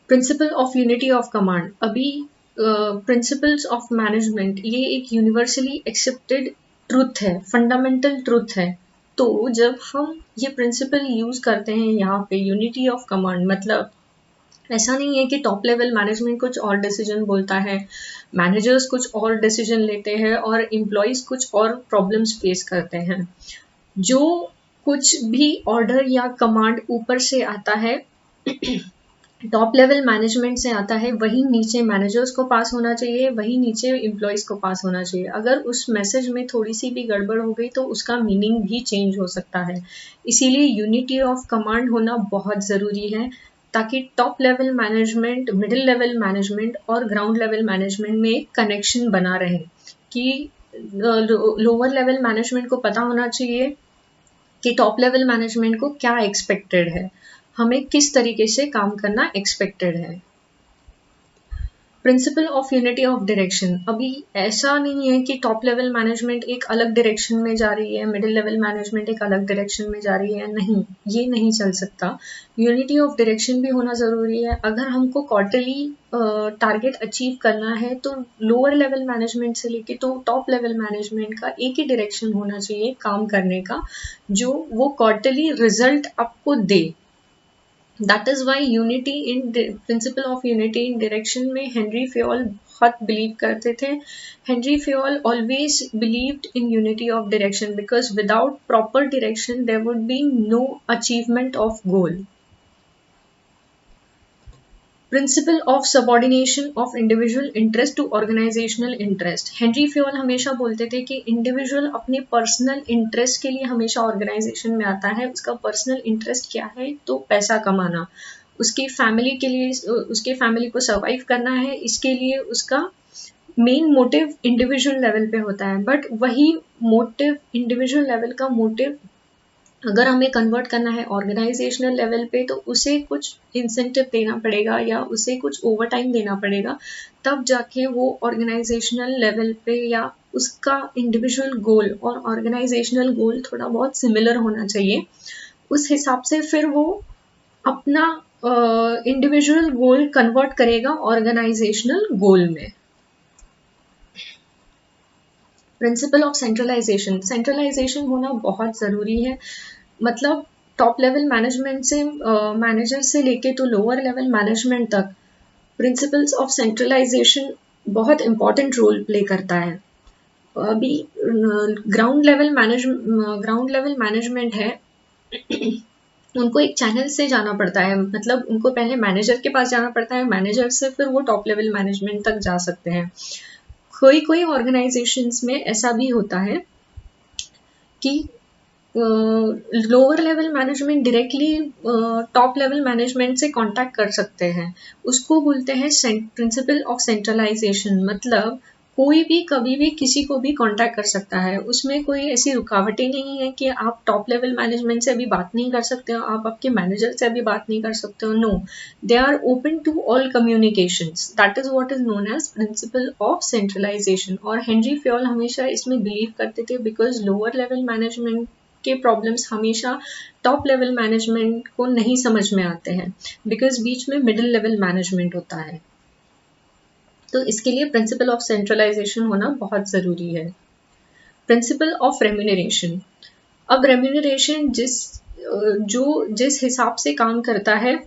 Principal of unity of command. अभी प्रिंसिपल्स ऑफ मैनेजमेंट ये एक यूनिवर्सली एक्सेप्टेड ट्रुथ है, फंडामेंटल ट्रुथ है। तो जब हम ये प्रिंसिपल यूज करते हैं यहाँ पे यूनिटी ऑफ कमांड, मतलब ऐसा नहीं है कि टॉप लेवल मैनेजमेंट कुछ और डिसीजन बोलता है, मैनेजर्स कुछ और डिसीजन लेते हैं और एम्प्लॉयज कुछ और प्रॉब्लम्स फेस करते हैं। जो कुछ भी ऑर्डर या कमांड ऊपर से आता है टॉप लेवल मैनेजमेंट से आता है, वही नीचे मैनेजर्स को पास होना चाहिए, वही नीचे एम्प्लॉयज़ को पास होना चाहिए। अगर उस मैसेज में थोड़ी सी भी गड़बड़ हो गई तो उसका मीनिंग भी चेंज हो सकता है। इसीलिए यूनिटी ऑफ कमांड होना बहुत ज़रूरी है, ताकि top level management, middle level management और ग्राउंड लेवल मैनेजमेंट में एक कनेक्शन बना रहे कि लोअर लेवल मैनेजमेंट को पता होना चाहिए कि टॉप लेवल मैनेजमेंट को क्या एक्सपेक्टेड है, हमें किस तरीके से काम करना एक्सपेक्टेड है। Principal of unity of direction. अभी ऐसा नहीं है कि टॉप लेवल मैनेजमेंट एक अलग डायरेक्शन में जा रही है, मिडिल लेवल मैनेजमेंट एक अलग डायरेक्शन में जा रही है, नहीं, ये नहीं चल सकता। यूनिटी ऑफ डायरेक्शन भी होना ज़रूरी है। अगर हमको क्वार्टरली टारगेट अचीव करना है तो लोअर लेवल मैनेजमेंट से लेके तो टॉप लेवल मैनेजमेंट का एक ही डायरेक्शन होना चाहिए काम करने का, जो वो क्वार्टरली रिजल्ट आपको दे। That is why unity in principle of unity in direction में हेनरी फ्योल बहुत बिलीव करते थे। Henri Fayol always believed in unity of direction because without proper direction there would be no achievement of goal. Principle of subordination of individual interest to organisational interest. Henri Fayol हमेशा बोलते थे कि individual अपने personal interest के लिए हमेशा organisation में आता है। उसका पर्सनल इंटरेस्ट क्या है? तो पैसा कमाना, उसकी फैमिली के लिए, उसके फैमिली को सर्वाइव करना है, इसके लिए उसका मेन मोटिव इंडिविजुअल लेवल पे होता है। बट वही मोटिव, इंडिविजुअल लेवल का मोटिव अगर हमें कन्वर्ट करना है ऑर्गेनाइजेशनल लेवल पे तो उसे कुछ इंसेंटिव देना पड़ेगा या उसे कुछ ओवर टाइम देना पड़ेगा, तब जाके वो ऑर्गेनाइजेशनल लेवल पे या उसका इंडिविजुअल गोल और ऑर्गेनाइजेशनल गोल थोड़ा बहुत सिमिलर होना चाहिए। उस हिसाब से फिर वो अपना इंडिविजुअल गोल कन्वर्ट करेगा ऑर्गेनाइजेशनल गोल में। प्रिंसिपल ऑफ सेंट्रलाइजेशन, सेंट्रलाइजेशन होना बहुत ज़रूरी है। मतलब टॉप लेवल मैनेजमेंट से मैनेजर से लेके तो लोअर लेवल मैनेजमेंट तक प्रिंसिपल्स ऑफ सेंट्रलाइजेशन बहुत इंपॉर्टेंट रोल प्ले करता है। अभी ग्राउंड लेवल मैनेजमेंट है उनको एक चैनल से जाना पड़ता है, मतलब उनको पहले मैनेजर के पास जाना पड़ता है, मैनेजर से फिर वो टॉप लेवल मैनेजमेंट तक जा सकते हैं। कोई कोई ऑर्गेनाइजेशंस में ऐसा भी होता है कि lower level management directly top level management से कांटेक्ट कर सकते हैं, उसको बोलते हैं प्रिंसिपल ऑफ सेंट्रलाइजेशन। मतलब कोई भी कभी भी किसी को भी कांटेक्ट कर सकता है, उसमें कोई ऐसी रुकावटें नहीं है कि आप टॉप लेवल मैनेजमेंट से अभी बात नहीं कर सकते हो, आप आपके मैनेजर से अभी बात नहीं कर सकते हो। No, they are open to all communications. That is what is known as principle of centralisation. और हेनरी फ्योल हमेशा इसमें बिलीव करते थे, बिकॉज लोअर लेवल मैनेजमेंट के प्रॉब्लम्स हमेशा टॉप लेवल मैनेजमेंट को नहीं समझ में आते हैं, बिकॉज बीच में मिडिल लेवल मैनेजमेंट होता है। तो इसके लिए प्रिंसिपल ऑफ सेंट्रलाइजेशन होना बहुत ज़रूरी है। Principle of remuneration. अब रेम्यूनरेशन जिस हिसाब से काम करता है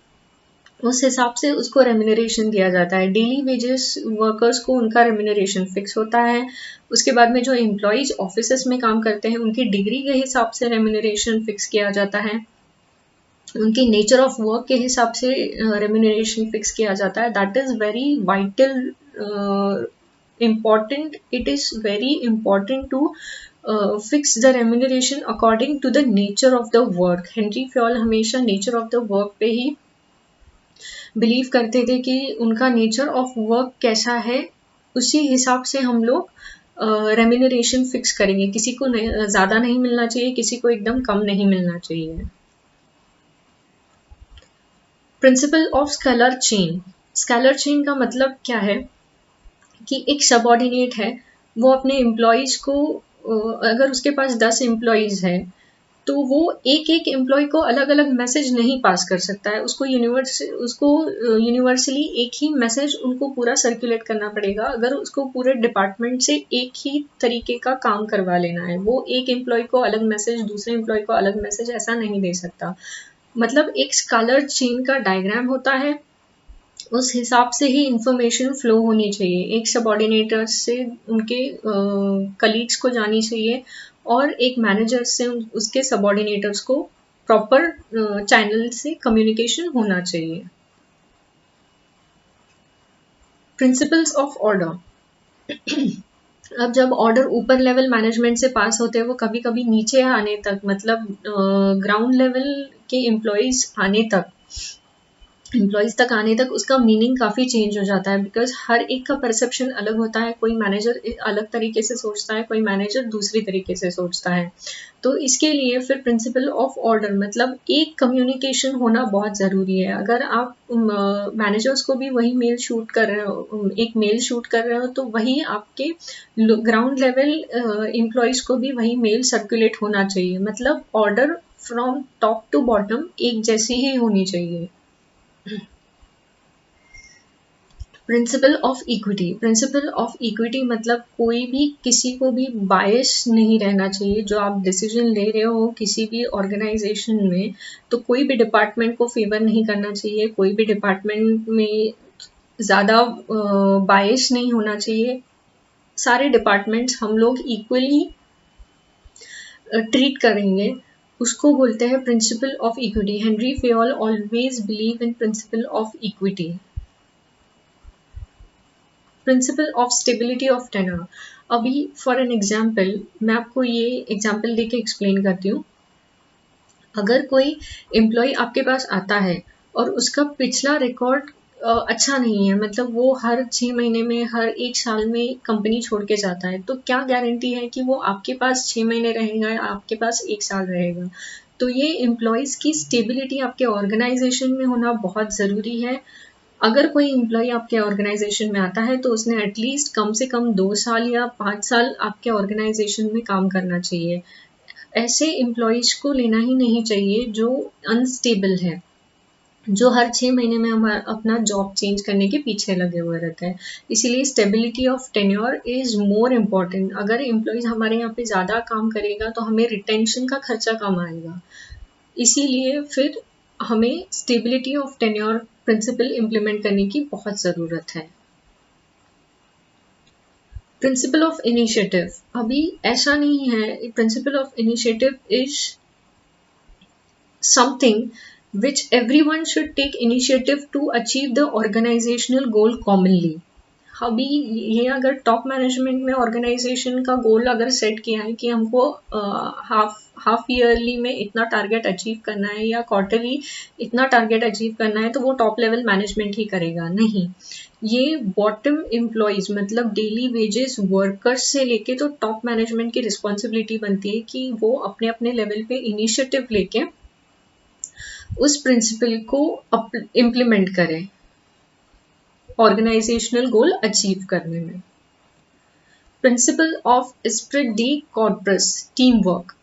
उस हिसाब से उसको रेम्यूनरेशन दिया जाता है। डेली वेजेस वर्कर्स को उनका रेम्यूनरेशन फिक्स होता है। उसके बाद में जो एम्प्लॉयज ऑफिसेस में काम करते हैं उनकी डिग्री के हिसाब से रेम्यूनरेशन फिक्स किया जाता है, उनकी नेचर ऑफ वर्क के हिसाब से रेम्यूनरेशन फिक्स किया जाता है। That is very vital important. It is very important to fix the remuneration according to the nature of the work. Henry Fayol हमेशा नेचर ऑफ द वर्क पे ही believe करते थे कि उनका नेचर ऑफ वर्क कैसा है उसी हिसाब से हम लोग रेम्यूनरेशन फिक्स करेंगे। किसी को ज़्यादा नहीं मिलना चाहिए, किसी को एकदम कम नहीं मिलना चाहिए। Principle of scalar chain. Scalar chain का मतलब क्या है कि एक सबऑर्डिनेट है, वो अपने एम्प्लॉयज़ को अगर उसके पास 10 एम्प्लॉयज़ है तो वो एक एक एम्प्लॉय को अलग अलग मैसेज नहीं पास कर सकता है। उसको यूनिवर्सली एक ही मैसेज उनको पूरा सर्कुलेट करना पड़ेगा। अगर उसको पूरे डिपार्टमेंट से एक ही तरीके का काम करवा लेना है, वो एक एम्प्लॉय को अलग मैसेज, दूसरे एम्प्लॉय को अलग मैसेज ऐसा नहीं दे सकता। मतलब एक स्केलर चेन का डायग्राम होता है, उस हिसाब से ही इंफॉर्मेशन फ्लो होनी चाहिए। एक सबऑर्डिनेटर से उनके कलीग्स को जानी चाहिए और एक मैनेजर से उसके सबऑर्डिनेटर्स को प्रॉपर चैनल से कम्युनिकेशन होना चाहिए। Principles of order. अब जब ऑर्डर ऊपर लेवल मैनेजमेंट से पास होते हैं वो कभी कभी नीचे आने तक, मतलब ग्राउंड लेवल के एम्प्लॉयज़ तक आने तक उसका मीनिंग काफ़ी चेंज हो जाता है, बिकॉज हर एक का परसेप्शन अलग होता है। कोई मैनेजर अलग तरीके से सोचता है, कोई मैनेजर दूसरी तरीके से सोचता है। तो इसके लिए फिर प्रिंसिपल ऑफ ऑर्डर मतलब एक कम्युनिकेशन होना बहुत ज़रूरी है। अगर आप मैनेजर्स को भी वही मेल शूट कर रहे हो, एक मेल शूट कर रहे हो, तो वही आपके ग्राउंड लेवल एम्प्लॉयज़ को भी वही मेल सर्कुलेट होना चाहिए। मतलब order from top to bottom एक जैसी ही होनी चाहिए। Principle of equity. Principle of equity मतलब कोई भी किसी को भी बायस नहीं रहना चाहिए। जो आप डिसीजन ले रहे हो किसी भी ऑर्गेनाइजेशन में, तो कोई भी डिपार्टमेंट को फेवर नहीं करना चाहिए, कोई भी डिपार्टमेंट में ज़्यादा बायस नहीं होना चाहिए। सारे डिपार्टमेंट्स हम लोग इक्वली ट्रीट करेंगे, उसको बोलते हैं principle of equity. Henry Fayol always believe in principle of equity. Principle of stability of tenure. अभी फॉर एन एग्जाम्पल मैं आपको ये एग्जाम्पल देके एक्सप्लेन करती हूँ। अगर कोई एम्प्लॉय आपके पास आता है और उसका पिछला रिकॉर्ड अच्छा नहीं है, मतलब वो हर 6 महीने में, हर 1 साल में कंपनी छोड़ के जाता है, तो क्या गारंटी है कि वो आपके पास 6 महीने रहेगा या आपके पास 1 साल रहेगा। तो ये एम्प्लॉयज़ की स्टेबिलिटी आपके ऑर्गेनाइजेशन में होना बहुत ज़रूरी है। अगर कोई एम्प्लॉय आपके ऑर्गेनाइजेशन में आता है तो उसने एटलीस्ट कम से कम 2 साल या 5 साल आपके ऑर्गेनाइजेशन में काम करना चाहिए। ऐसे एम्प्लॉयज को लेना ही नहीं चाहिए जो अनस्टेबल है। जो हर 6 महीने में हम अपना जॉब चेंज करने के पीछे लगे हुए रहते हैं। इसीलिए stability of tenure is more important. अगर एम्प्लॉयज़ हमारे यहाँ पे ज़्यादा काम करेगा तो हमें रिटेंशन का खर्चा कम आएगा। इसीलिए फिर हमें stability of tenure principle implement करने की बहुत ज़रूरत है। प्रिंसिपल ऑफ इनिशिएटिव, अभी ऐसा नहीं है, principle of initiative is something which everyone should take initiative to achieve the organizational goal commonly। अभी ये अगर टॉप मैनेजमेंट में ऑर्गेनाइजेशन का गोल अगर सेट किया है कि हमको हाफ ईयरली में इतना टारगेट अचीव करना है या क्वार्टरली इतना टारगेट अचीव करना है, तो वो टॉप लेवल मैनेजमेंट ही करेगा, नहीं। ये बॉटम एम्प्लॉयज मतलब डेली वेजेस वर्कर्स से लेके तो टॉप मैनेजमेंट की रिस्पॉन्सिबिलिटी बनती है कि वो अपने अपने लेवल पे इनिशिएटिव लेके उस प्रिंसिपल को इम्प्लीमेंट करें ऑर्गेनाइजेशनल गोल अचीव करने में। Principle of Esprit D corpus, team work.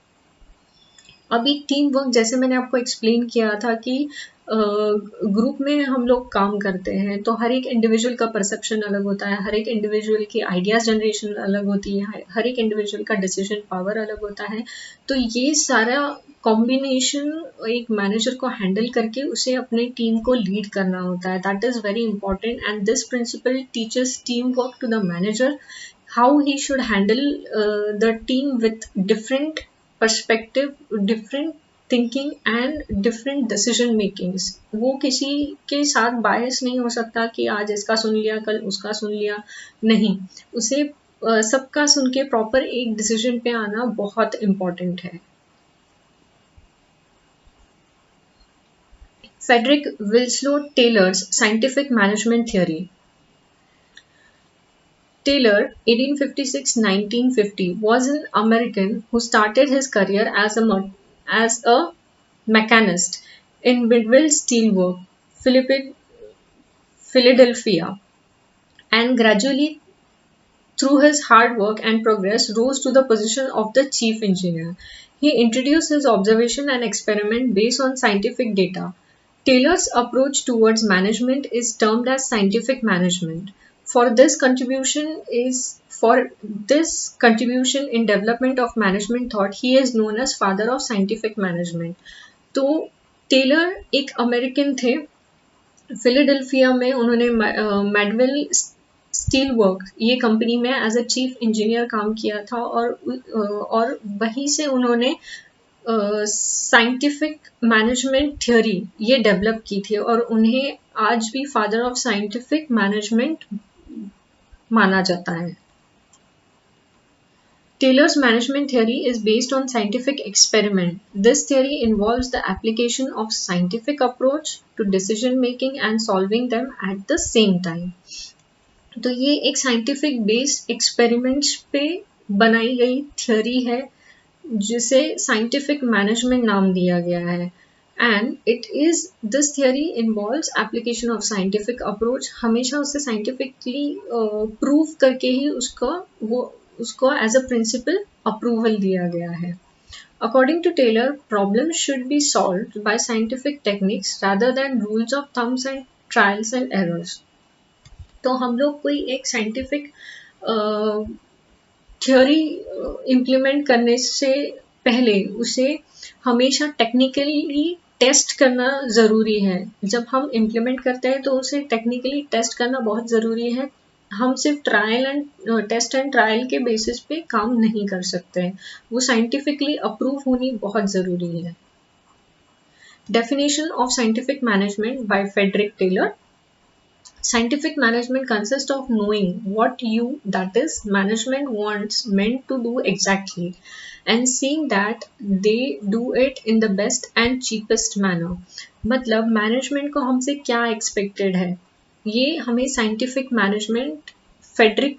अभी टीम वर्क जैसे मैंने आपको एक्सप्लेन किया था कि ग्रुप में हम लोग काम करते हैं तो हर एक इंडिविजुअल का परसेप्शन अलग होता है, हर एक इंडिविजुअल की आइडियाज जनरेशन अलग होती है, हर एक इंडिविजुअल का डिसीजन पावर अलग होता है। तो ये सारा कॉम्बिनेशन एक मैनेजर को हैंडल करके उसे अपने टीम को लीड करना होता है। That is very important and this principle teachers team work to the manager, how he should handle the team with different perspective, different thinking and different decision makings. वो किसी के साथ बायस नहीं हो सकता कि आज इसका सुन लिया कल उसका सुन लिया, नहीं, उसे सबका सुन के प्रॉपर एक डिसीजन पे आना बहुत इम्पॉर्टेंट है। Frederick Winslow Taylor's scientific management theory. Taylor, 1856–1950, was an American who started his career as a machinist in Midville Steelworks, Philadelphia, and gradually, through his hard work and progress, rose to the position of the chief engineer. He introduced his observation and experiment based on scientific data. Taylor's approach towards management is termed as scientific management. For this contribution in development of management thought, he is known as father of scientific management. तो Taylor एक American थे, Philadelphia में उन्होंने मैडवेल steel work ये company में as a chief engineer काम किया था और वहीं से उन्होंने साइंटिफिक मैनेजमेंट थ्योरी ये डेवलप की थी और उन्हें आज भी फादर ऑफ साइंटिफिक मैनेजमेंट माना जाता है। Taylor's management theory is based on scientific experiment. This theory involves the application of scientific approach to decision making and solving them at the same time. तो ये एक scientific based experiments पे बनाई गई theory है जिसे scientific management नाम दिया गया है। And this theory involves application of scientific approach। हमेशा उसे scientifically prove करके ही उसको as a principle approval दिया गया है। According to Taylor, problems should be solved by scientific techniques rather than rules of thumbs and trials and errors। तो हम लोग कोई एक scientific थ्योरी इम्प्लीमेंट करने से पहले उसे हमेशा टेक्निकली टेस्ट करना ज़रूरी है। जब हम इम्प्लीमेंट करते हैं तो उसे टेक्निकली टेस्ट करना बहुत ज़रूरी है। हम सिर्फ टेस्ट एंड ट्रायल के बेसिस पे काम नहीं कर सकते हैं, वो साइंटिफिकली अप्रूव होनी बहुत ज़रूरी है। Definition of scientific management by Frederick Taylor. Scientific management consists of knowing what you, that is, management wants men to do exactly, and seeing that they do it in the best and cheapest manner। मतलब management को हमसे क्या expected है, ये हमें scientific management Frederick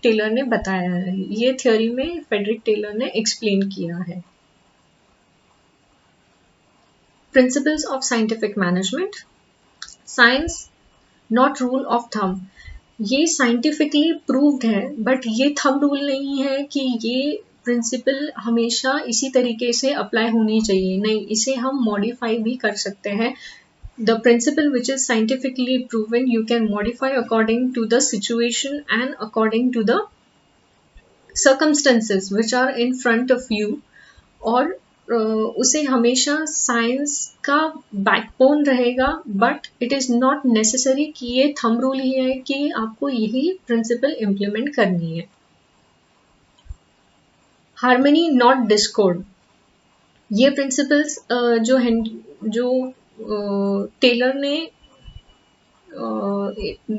Taylor ने बताया है, ये थ्योरी में फेडरिक टेलर ने एक्सप्लेन किया है। Principles of scientific management। Science not rule of thumb। ये साइंटिफिकली प्रूव्ड है बट ये थंब रूल नहीं है कि ये प्रिंसिपल हमेशा इसी तरीके से अप्लाई होनी चाहिए, नहीं, इसे हम मॉडिफाई भी कर सकते हैं. The principle which is scientifically proven you can modify according to the situation and according to the circumstances which are in front of you. और उसे हमेशा साइंस का बैकबोन रहेगा, but it is not necessary कि ये thumb rule ही है कि आपको यही प्रिंसिपल इम्प्लीमेंट करनी है. हार्मनी नॉट डिस्कॉर्ड, ये प्रिंसिपल्स जो टेलर ने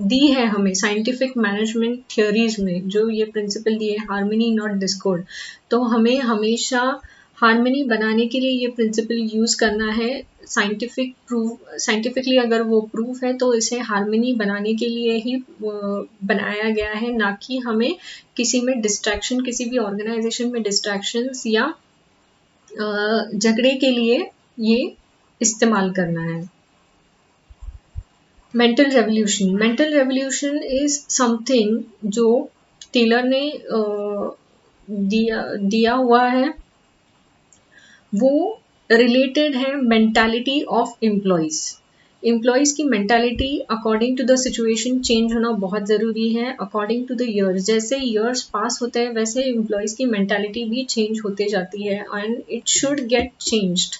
दी है हमें साइंटिफिक मैनेजमेंट थियोरीज में, जो ये प्रिंसिपल दिए हार्मनी नॉट डिस्कॉर्ड, तो हमें हमेशा हार्मनी बनाने के लिए ये प्रिंसिपल यूज करना है. साइंटिफिकली अगर वो प्रूफ है तो इसे हार्मनी बनाने के लिए ही बनाया गया है, ना कि हमें किसी में डिस्ट्रैक्शन, किसी भी ऑर्गेनाइजेशन में डिस्ट्रैक्शंस या झगड़े के लिए ये इस्तेमाल करना है. मेंटल रेवोल्यूशन इज समथिंग जो टेलर ने दिया हुआ है. वो रिलेटेड है मेंटालिटी ऑफ एम्प्लॉयज़ की mentality according to the situation change होना बहुत ज़रूरी है. अकॉर्डिंग टू द ईयर्स, जैसे ईयर्स पास होते हैं वैसे एम्प्लॉयज़ की मेंटालिटी भी चेंज होते जाती है and it should get changed.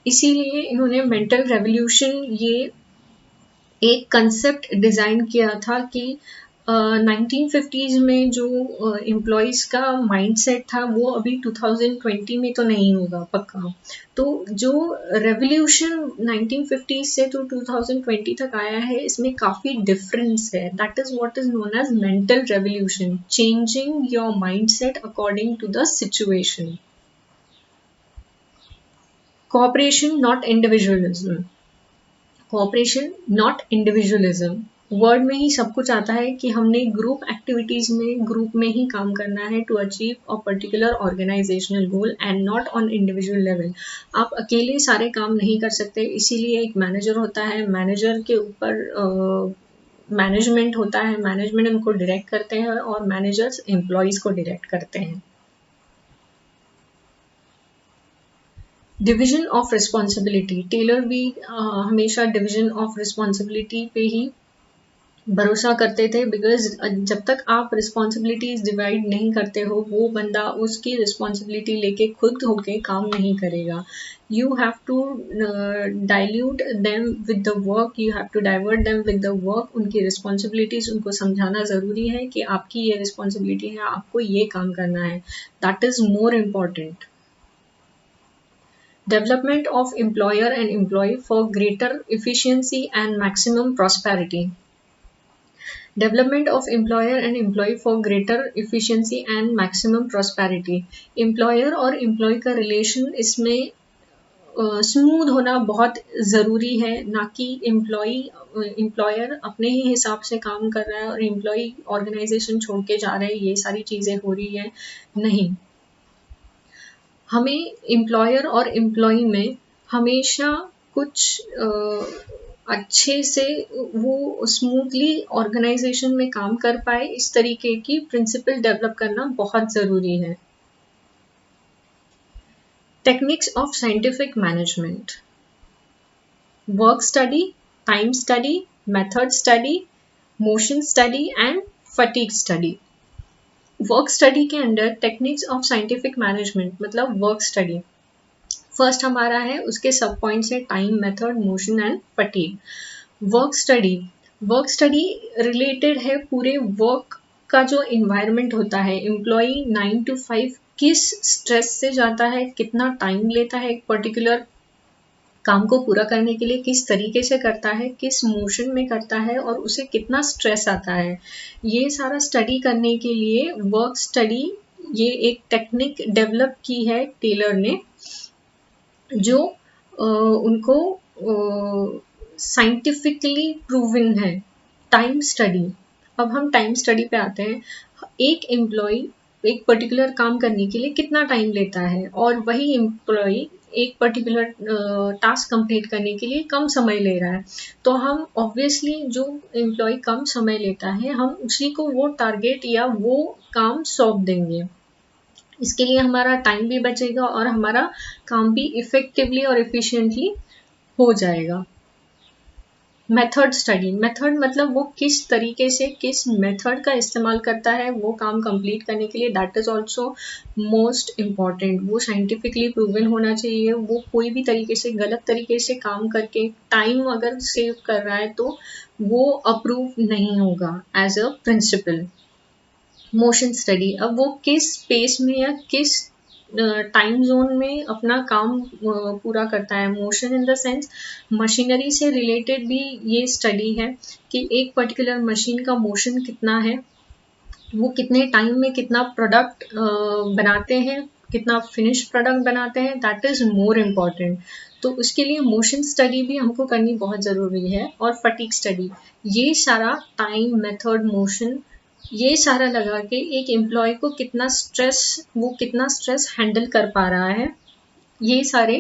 इसीलिए इन्होंने मेंटल रेवोल्यूशन ये एक कंसेप्ट डिज़ाइन किया था कि 1950s में जो एम्प्लॉयज़ का माइंडसेट था वो अभी 2020 में तो नहीं होगा पक्का. तो जो रेवोल्यूशन 1950s से तो 2020 तक आया है, इसमें काफ़ी डिफरेंस है. That is what is known as mental revolution, changing your mindset according to the situation. Cooperation not individualism, cooperation not individualism. Word में ही सब कुछ आता है कि हमने ग्रुप एक्टिविटीज में ग्रुप में ही काम करना है to achieve a particular organisational goal and not on individual level. आप अकेले सारे काम नहीं कर सकते, इसीलिए एक मैनेजर होता है, मैनेजर के ऊपर मैनेजमेंट होता है, मैनेजमेंट उनको डायरेक्ट करते हैं और मैनेजर्स एम्प्लॉयज को डायरेक्ट करते हैं. डिवीजन ऑफ रिस्पॉन्सिबिलिटी, टेलर भी हमेशा डिवीजन ऑफ रिस्पॉन्सिबिलिटी पे ही भरोसा करते थे, बिकॉज जब तक आप रिस्पॉन्सिबिलिटीज डिवाइड नहीं करते हो वो बंदा उसकी रिस्पॉन्सिबिलिटी लेके खुद होके काम नहीं करेगा. You have to dilute them with the work, you have to divert them with the work. उनकी रिस्पॉन्सिबिलिटीज उनको समझाना ज़रूरी है कि आपकी ये रिस्पॉन्सिबिलिटी है, आपको ये काम करना है. That is more important. Development of employer and employee for greater efficiency and maximum prosperity. Development of employer and employee for greater efficiency and maximum prosperity. Employer और employee का relation इसमें स्मूथ होना बहुत ज़रूरी है, ना कि एम्प्लॉयर अपने ही हिसाब से काम कर रहा है और एम्प्लॉई ऑर्गेनाइजेशन छोड़ के जा रहे हैं, ये सारी चीज़ें हो रही है. नहीं, हमें एम्प्लॉयर और एम्प्लॉई में हमेशा कुछ अच्छे से वो स्मूथली ऑर्गेनाइजेशन में काम कर पाए, इस तरीके की प्रिंसिपल डेवलप करना बहुत ज़रूरी है. Techniques of scientific management: work study, time study, method study, motion study and fatigue study. Work study के under techniques of scientific management मतलब वर्क स्टडी फर्स्ट हमारा है, उसके सब पॉइंट्स है time, method, motion and fatigue. Work study related है पूरे work का जो इन्वायरमेंट होता है. एम्प्लॉई 9 to 5 किस स्ट्रेस से जाता है, कितना टाइम लेता है एक पर्टिकुलर काम को पूरा करने के लिए, किस तरीके से करता है, किस मोशन में करता है और उसे कितना स्ट्रेस आता है. ये सारा स्टडी करने के लिए वर्क स्टडी ये एक टेक्निक डेवलप की है टेलर ने, जो उनको साइंटिफिकली प्रूवन है. टाइम स्टडी, अब हम टाइम स्टडी पे आते हैं. एक एम्प्लॉय एक पर्टिकुलर काम करने के लिए कितना टाइम लेता है और वही एम्प्लॉय एक पर्टिकुलर टास्क कंप्लीट करने के लिए कम समय ले रहा है. तो हम ऑब्वियसली जो एम्प्लॉय कम समय लेता है हम उसी को वो टारगेट या वो काम सौंप देंगे. इसके लिए हमारा टाइम भी बचेगा और हमारा काम भी इफेक्टिवली और एफिशिएंटली हो जाएगा। मेथड स्टडी, मेथड मतलब वो किस तरीके से किस मेथड का इस्तेमाल करता है वो काम कंप्लीट करने के लिए, that is also most important. वो साइंटिफिकली प्रूवन होना चाहिए, वो कोई भी तरीके से गलत तरीके से काम करके टाइम अगर सेव कर रहा है तो वो अप्रूव नहीं होगा as a principle. Motion study, अब वो किस स्पेस में या किस टाइम जोन में अपना काम पूरा करता है। Motion in the sense machinery से रिलेटेड भी ये स्टडी है कि एक पर्टिकुलर मशीन का मोशन कितना है, वो कितने टाइम में कितना प्रोडक्ट बनाते हैं, कितना फिनिश प्रोडक्ट बनाते हैं, दैट इज मोर इम्पॉर्टेंट। तो उसके लिए मोशन स्टडी भी हमको करनी बहुत ज़रूरी है। और फटीग स्टडी, ये सारा टाइम, मेथड, मोशन, ये सारा लगा के एक एम्प्लॉय को कितना स्ट्रेस हैंडल कर पा रहा है, ये सारे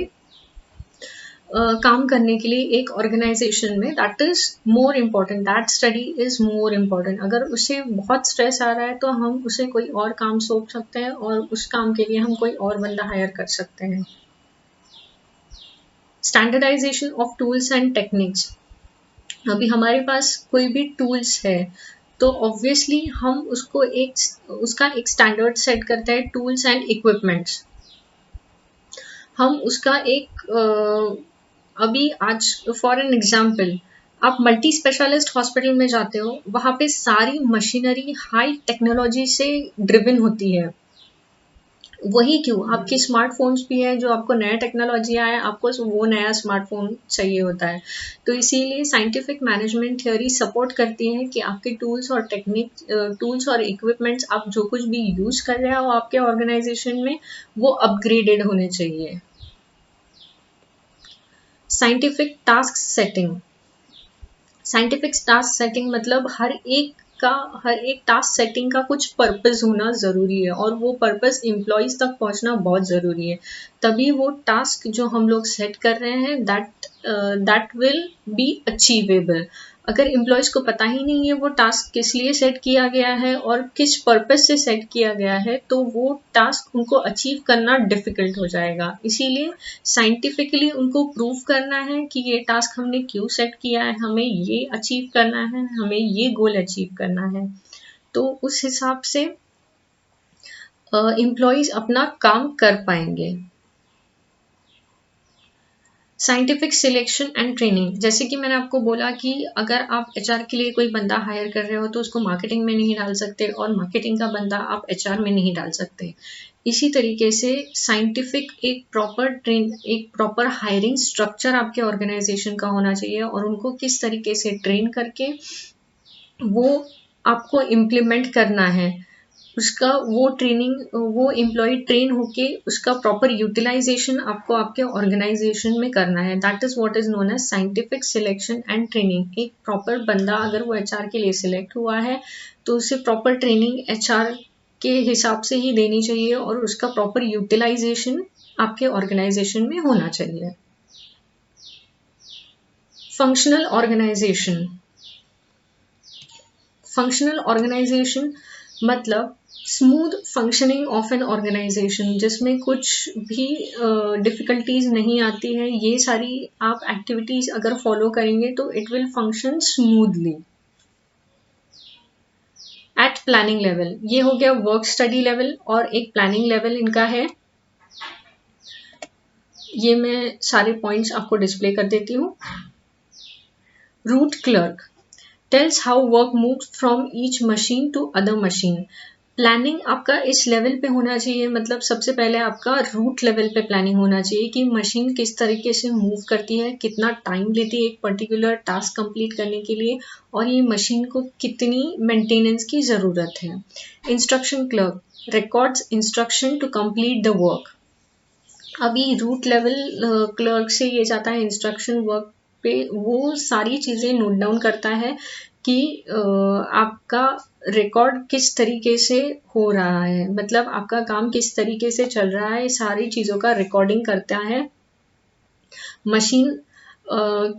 काम करने के लिए एक ऑर्गेनाइजेशन में, that is more important, that study is more important. अगर उसे बहुत स्ट्रेस आ रहा है तो हम उसे कोई और काम सौंप सकते हैं और उस काम के लिए हम कोई और बंदा हायर कर सकते हैं। Standardisation of tools and techniques, अभी हमारे पास कोई भी टूल्स है तो ऑब्वियसली हम उसका एक स्टैंडर्ड सेट करते हैं। टूल्स एंड इक्विपमेंट्स, हम उसका अभी आज फॉर एन एग्जाम्पल, आप मल्टी स्पेशलिस्ट हॉस्पिटल में जाते हो, वहाँ पे सारी मशीनरी हाई टेक्नोलॉजी से ड्रिवन होती है। वही क्यों, आपके स्मार्टफोन्स भी है, जो आपको नया टेक्नोलॉजी आया आपको वो नया स्मार्टफोन चाहिए होता है। तो इसीलिए साइंटिफिक मैनेजमेंट थियोरी सपोर्ट करती है कि आपके टूल्स और इक्विपमेंट्स, आप जो कुछ भी यूज कर रहे हो आपके ऑर्गेनाइजेशन में, वो अपग्रेडेड होने चाहिए। Scientific task setting, scientific task setting मतलब हर एक टास्क सेटिंग का कुछ पर्पस होना ज़रूरी है और वो पर्पस एम्प्लॉयज़ तक पहुंचना बहुत ज़रूरी है। तभी वो टास्क जो हम लोग सेट कर रहे हैं दैट विल बी अचीवेबल। अगर एम्प्लॉयज़ को पता ही नहीं है वो टास्क किस लिए सेट किया गया है और किस पर्पस से सेट किया गया है, तो वो टास्क उनको अचीव करना डिफिकल्ट हो जाएगा। इसीलिए साइंटिफिकली उनको प्रूव करना है कि ये टास्क हमने क्यों सेट किया है, हमें ये अचीव करना है, हमें ये गोल अचीव करना है। तो उस हिसाब से एम्प्लॉयज अपना काम कर पाएंगे। साइंटिफिक सिलेक्शन एंड ट्रेनिंग, जैसे कि मैंने आपको बोला कि अगर आप एचआर के लिए कोई बंदा हायर कर रहे हो तो उसको मार्केटिंग में नहीं डाल सकते और मार्केटिंग का बंदा आप एचआर में नहीं डाल सकते। इसी तरीके से साइंटिफिक एक प्रॉपर हायरिंग स्ट्रक्चर आपके ऑर्गेनाइजेशन का होना चाहिए और उनको किस तरीके से ट्रेन करके वो आपको इम्प्लीमेंट करना है, उसका वो एम्प्लॉय ट्रेन होके उसका प्रॉपर यूटिलाइजेशन आपको आपके ऑर्गेनाइजेशन में करना है। That is what is known as scientific selection and training. एक प्रॉपर बंदा अगर वो एचआर के लिए सिलेक्ट हुआ है तो उसे प्रॉपर ट्रेनिंग एचआर के हिसाब से ही देनी चाहिए और उसका प्रॉपर यूटिलाइजेशन आपके ऑर्गेनाइजेशन में होना चाहिए। फंक्शनल ऑर्गेनाइजेशन, फंक्शनल ऑर्गेनाइजेशन मतलब smooth functioning of an organisation, जिसमें कुछ भी डिफिकल्टीज नहीं आती है। ये सारी आप एक्टिविटीज अगर फॉलो करेंगे तो it will function smoothly. At planning level, ये हो गया वर्क स्टडी लेवल और एक प्लानिंग लेवल इनका है। ये मैं सारे पॉइंट्स आपको डिस्प्ले कर देती हूँ। Root clerk tells how work moves from each machine to other machine। Planning आपका इस लेवल पे होना चाहिए, मतलब सबसे पहले आपका रूट लेवल पे प्लानिंग होना चाहिए कि मशीन किस तरीके से मूव करती है, कितना टाइम लेती है एक पर्टिकुलर टास्क कंप्लीट करने के लिए और ये मशीन को कितनी मेंटेनेंस की ज़रूरत है। Instruction clerk records instruction to complete the work. अभी रूट लेवल क्लर्क से ये जाता है इंस्ट्रक्शन वर्क पे, वो सारी चीज़ें नोट डाउन करता है कि आपका रिकॉर्ड किस तरीके से हो रहा है, मतलब आपका काम किस तरीके से चल रहा है, सारी चीज़ों का रिकॉर्डिंग करता है। मशीन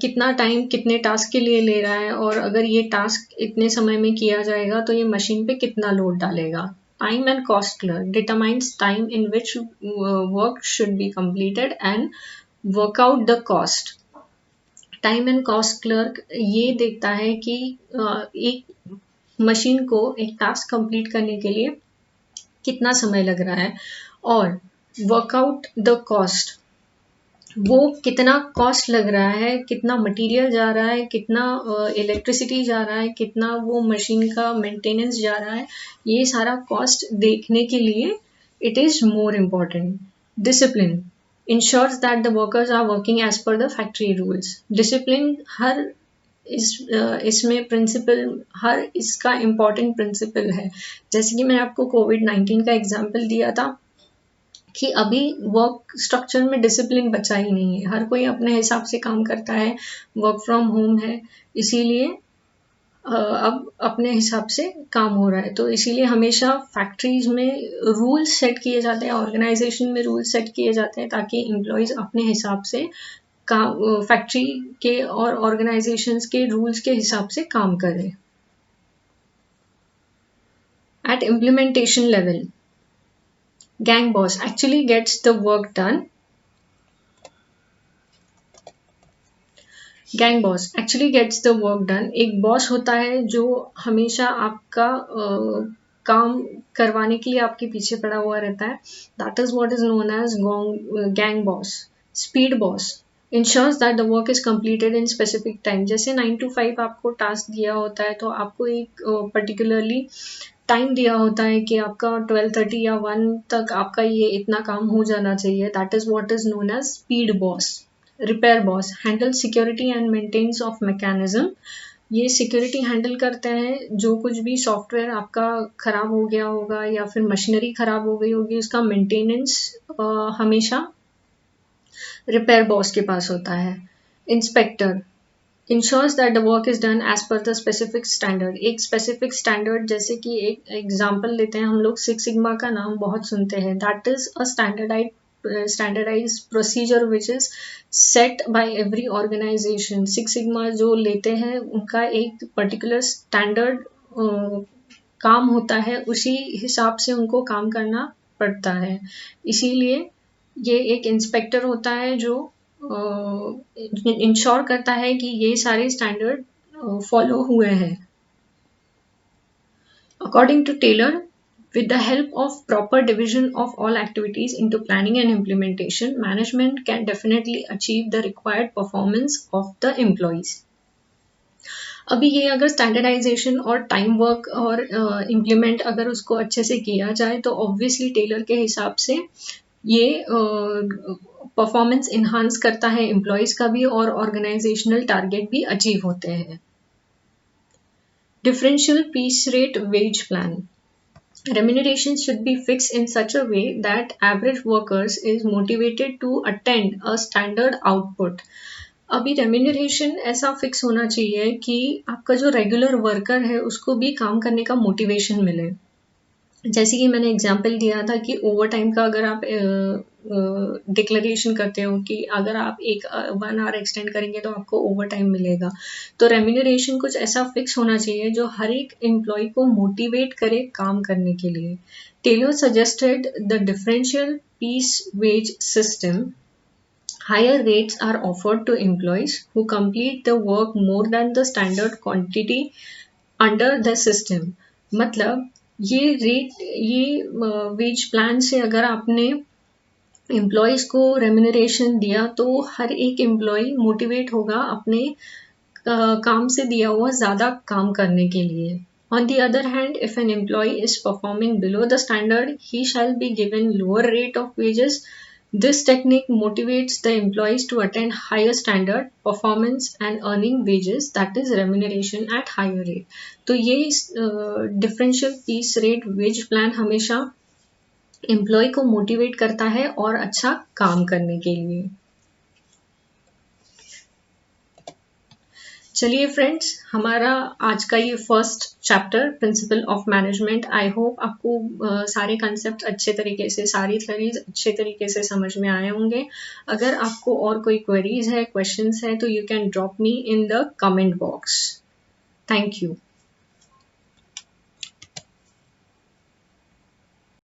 कितना टाइम कितने टास्क के लिए ले रहा है और अगर ये टास्क इतने समय में किया जाएगा तो ये मशीन पे कितना लोड डालेगा, time and cost clerk determines time in which work should be completed and work out the cost. Time and cost clerk ये देखता है कि एक मशीन को एक टास्क कंप्लीट करने के लिए कितना समय लग रहा है और वर्कआउट द कॉस्ट, वो कितना कॉस्ट लग रहा है, कितना मटेरियल जा रहा है, कितना इलेक्ट्रिसिटी जा रहा है, कितना वो मशीन का मेंटेनेंस जा रहा है, ये सारा कॉस्ट देखने के लिए it is more important. Discipline ensures that the workers are working as per the factory rules. Discipline हर इसमें प्रिंसिपल, हर इसका इम्पॉर्टेंट प्रिंसिपल है. जैसे कि मैं आपको कोविड-19 का एग्जाम्पल दिया था कि अभी वर्क स्ट्रक्चर में डिसिप्लिन बचा ही नहीं है, हर कोई अपने हिसाब से काम करता है, वर्क फ्रॉम होम है, इसीलिए अब अपने हिसाब से काम हो रहा है. तो इसीलिए हमेशा फैक्ट्रीज में रूल्स सेट किए जाते हैं, ऑर्गेनाइजेशन में रूल्स सेट किए जाते हैं ताकि एम्प्लॉयज अपने हिसाब से काम, फैक्ट्री के और ऑर्गेनाइजेशंस के रूल्स के हिसाब से काम करें. At implementation level, gang boss actually gets the work done. Gang boss actually gets the work done. एक बॉस होता है जो हमेशा आपका काम करवाने के लिए आपके पीछे पड़ा हुआ रहता है. That is what is known as gang boss. Speed boss ensures that the work is completed in specific time. जैसे 9 to 5 आपको टास्क दिया होता है तो आपको एक पर्टिकुलरली टाइम दिया होता है कि आपका 12:30 या 1 तक आपका ये इतना काम हो जाना चाहिए. That is what is known as speed boss. Repair boss handle security and maintenance of mechanism. ये सिक्योरिटी हैंडल करते हैं जो कुछ भी सॉफ्टवेयर आपका खराब हो गया होगा या फिर मशीनरी खराब हो गई होगी, उसका मेंटेनेंस हमेशा रिपेयर बॉस के पास होता है. Inspector ensures that the work is done as per the specific standard. एक specific standard, जैसे कि एक एग्जाम्पल लेते हैं हम लोग, सिक्स सिग्मा का नाम बहुत सुनते हैं. That is a standardized procedure which is set by every organization. Six sigma जो लेते हैं उनका एक पर्टिकुलर स्टैंडर्ड काम होता है, उसी हिसाब से उनको काम करना पड़ता है. इसीलिए ये एक इंस्पेक्टर होता है जो इंश्योर करता है कि ये सारे स्टैंडर्ड फॉलो हुए हैं. According to Taylor, with the help of proper division of all activities into planning and implementation, management can definitely achieve the required performance of the employees. अभी ये अगर स्टैंडर्डाइजेशन और टाइम वर्क और implement अगर उसको अच्छे से किया जाए तो ऑब्वियसली टेलर के हिसाब से ये परफॉर्मेंस इन्हांस करता है एम्प्लॉयज का भी और ऑर्गेनाइजेशनल टारगेट भी अचीव होते हैं. Differential piece rate wage plan. Remuneration should be fixed in such a way that average workers is motivated to attend a standard output. अभी रेम्यूनरेशन ऐसा फिक्स होना चाहिए कि आपका जो रेगुलर वर्कर है उसको भी काम करने का मोटिवेशन मिले. जैसे कि मैंने एग्जांपल दिया था कि ओवर टाइम का अगर आप डिक्लेरेशन करते हो कि अगर आप 1 आवर एक्सटेंड करेंगे तो आपको ओवर टाइम मिलेगा, तो रेम्यूनरेशन कुछ ऐसा फिक्स होना चाहिए जो हर एक एम्प्लॉय को मोटिवेट करे काम करने के लिए. Taylor suggested the differential piece wage system. Higher rates are offered to employees who complete the work more than the standard quantity under the system. मतलब ये वेज प्लान से अगर आपने एम्प्लॉयज को रेम्यूनरेशन दिया तो हर एक एम्प्लॉय मोटिवेट होगा अपने काम से दिया हुआ ज़्यादा काम करने के लिए. On the other hand, if an employee is performing below the standard, he shall be given lower rate of wages. This technique motivates the employees to attain higher standard performance and earning wages, that is remuneration at higher rate. तो ये differential piece rate wage plan हमेशा employ को motivate करता है और अच्छा काम करने के लिए. चलिए फ्रेंड्स, हमारा आज का ये first chapter principle of management, I hope आपको सारे कंसेप्ट अच्छे तरीके से, सारी थ्योरीज अच्छे तरीके से समझ में आए होंगे. अगर आपको और कोई क्वेरीज है, क्वेश्चंस है, तो you can drop me in the comment box. Thank you.